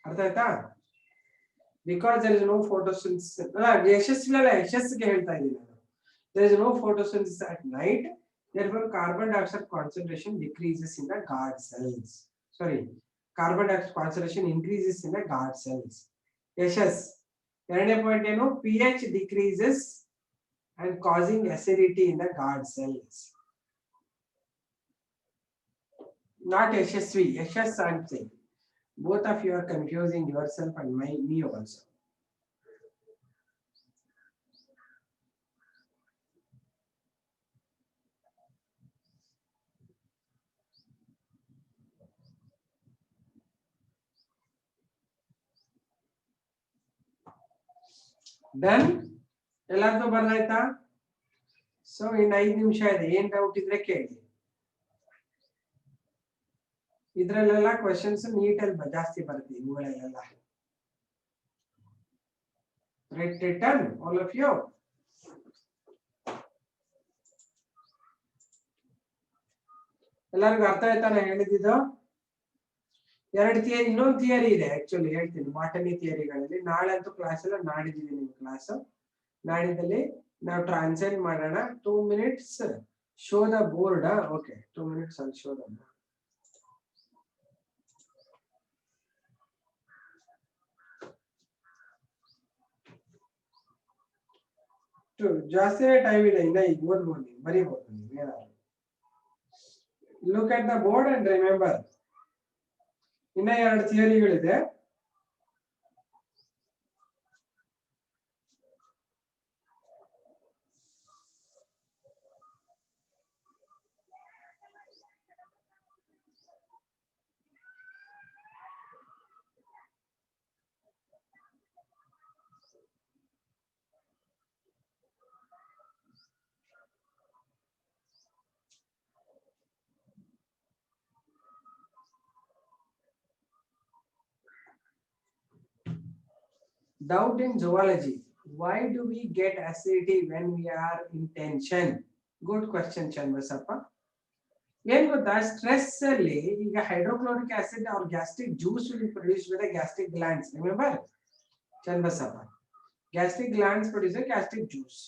ಅರ್ಥ ಆಯ್ತಾ? Because there is no photosynthesis. ಯಶಸ್ಸಿಗೆ ಹೇಳ್ತಾ ಇದ್ದೀನಿ ನಾನು. There is no photosynthesis at night. Therefore, carbon dioxide concentration decreases in the guard cells. Sorry, carbon dioxide concentration increases in the guard cells. Yashas. ಎರಡನೇ point ಏನು? pH decreases and causing acidity in the guard cells. Not Yashasvi. Yashas I'm saying. Both of you are confusing yourself and me also. Done? ಎಲ್ಲಾರ್ದು ಬರ್ದಾಯ್ತಾ? So ಇನ್ನು 5 ನಿಮಿಷ ಇದೆ. ಏನ್ doubt ಇದ್ರೆ ಕೇಳಿ. ಇದ್ರಲ್ಲೆಲ್ಲ questions ನೀಟಲ್ಲಿ ಜಾಸ್ತಿ ಬರುತ್ತೆ ಇವುಗಳಲ್ಲೆಲ್ಲ. Written, all of you. ಎಲ್ಲರಿಗೂ ಅರ್ಥ ಆಯ್ತಾ ನಾನು ಹೇಳಿದ್ದು? ಎರಡು ಥಿಯರಿ, ಇನ್ನೊಂದು ಥಿಯರಿ ಇದೆ ಆಕ್ಚುಲಿ ಹೇಳ್ತೀನಿ. ಬಾಟನಿ ಥಿಯರಿಗಳಲ್ಲಿ ನಾಳೆ ಅಂತೂ ಕ್ಲಾಸ್ ಎಲ್ಲ, ನಾಡಿದ್ದೀವಿ ನಿಮ್ ಕ್ಲಾಸ್. ನಾಡಿದ್ದಲ್ಲಿ ನಾವು ಟ್ರಾನ್ಸೆಂಡ್ ಮಾಡೋಣ. 2 minutes show the board. Okay, 2 minutes I'll show them. ಜಾಸ್ತಿನೇ ಟೈಮ್ ಇದೆ, ಇನ್ನ ಈಗ ಓದ್ಬೋದು, ಬರೀಬಹುದು ನೀವು ಏನಾದ್ರು. Look at the board and remember. ಇನ್ನ 2 ಥಿಯರಿಗಳಿದೆ. Doubt in zoology. Why do we get acidity when we are in tension? Good question, Chandrasappa. ಏನ್ ಗೊತ್ತಾ, ಸ್ಟ್ರೆಸ್ ಅಲ್ಲಿ ಈಗ hydrochloric acid or gastric juice will be produced with the gastric glands. Remember, Chandrasappa. Gastric glands produce a gastric juice.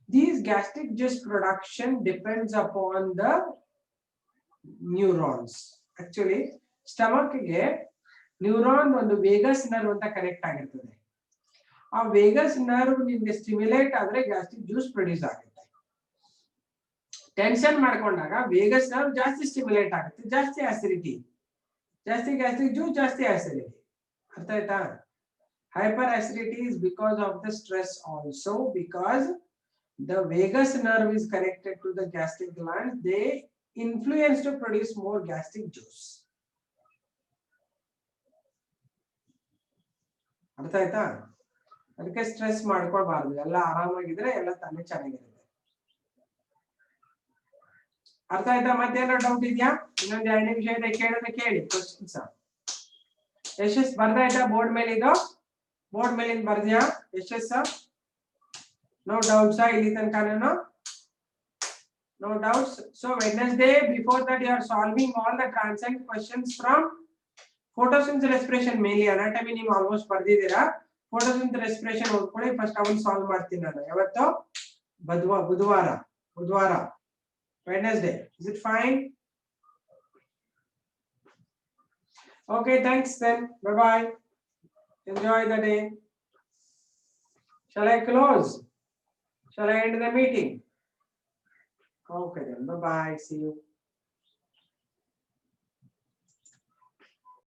These gastric juice production depends upon the neurons. Actually, stomach ಗೆ neuron ಒಂದು Vegas nerve ಅಂತ connect ಆಗಿರ್ತದೆ. ಆ Vegas nerve ನಿಮಗೆ stimulate ಆದ್ರೆ gastric juice produce ಆಗುತ್ತೆ. Tension ಮಾಡ್ಕೊಂಡಾಗ Vegas nerve ಜಾಸ್ತಿ ಸ್ಟಿಮ್ಯುಲೇಟ್ ಆಗುತ್ತೆ, ಜಾಸ್ತಿ ಆಸಿಡಿಟಿ, ಜಾಸ್ತಿ ಗ್ಯಾಸ್ಟ್ರಿಕ್ ಜ್ಯೂಸ್, ಜಾಸ್ತಿ ಆಸಿಡಿಟಿ. ಅರ್ಥ ಆಯ್ತಾ? Hyper acidity is because of the stress also, because the vagus nerve is connected to the gastric gland. They influence to produce more gastric juice. ಅರ್ಥ ಆಯ್ತಾ? ಅದಕ್ಕೆ ಸ್ಟ್ರೆಸ್ ಮಾಡ್ಕೊಳ್ಬಾರ್ದು, ಎಲ್ಲ ಆರಾಮಾಗಿದ್ರೆ ಎಲ್ಲ ತಾನೇ ಚೆನ್ನಾಗಿರುತ್ತೆ. ಅರ್ಥ ಆಯ್ತಾ? ಮತ್ತೇನೋ ಡೌಟ್ ಇದೆಯಾ? ಇನ್ನೊಂದು 2 ನಿಮಿಷ ಇದೆ, ಕೇಳಿದ್ರೆ ಕೇಳಿ ಕ್ವಶನ್ಸ್. ಯಶಸ್ ಬರ್ದಾಯ್ತಾ? ಬೋರ್ಡ್ ಮೇಲೆ ಇದು, ಬೋರ್ಡ್ ಮೇಲಿಂದ ಬರ್ದ್ಯಾ ಯಶಸ್? No doubts, ಇಲ್ಲಿ ತನಕ ನಾನು no doubts. So Wednesday, before that you are solving all the transient questions from photosynthesis respiration, mainly anatomy ನೀವು ಆಲ್ಮೋಸ್ಟ್ ಬರ್ದಿದ್ದೀರಾ. photosynthesis respiration ಓದ್ಕೊಳ್ಳಿ, ಫಸ್ಟ್ ಅವನ್ ಸಾಲ್ವ್ ಮಾಡ್ತೀನಿ ನಾನು. ಯಾವತ್ತು? ಬುಧವಾರ Wednesday. Is it fine? Okay, thanks then. Bye bye. Enjoy the day. Shall I close? Shall I end the meeting? Okay then. Bye bye. See you.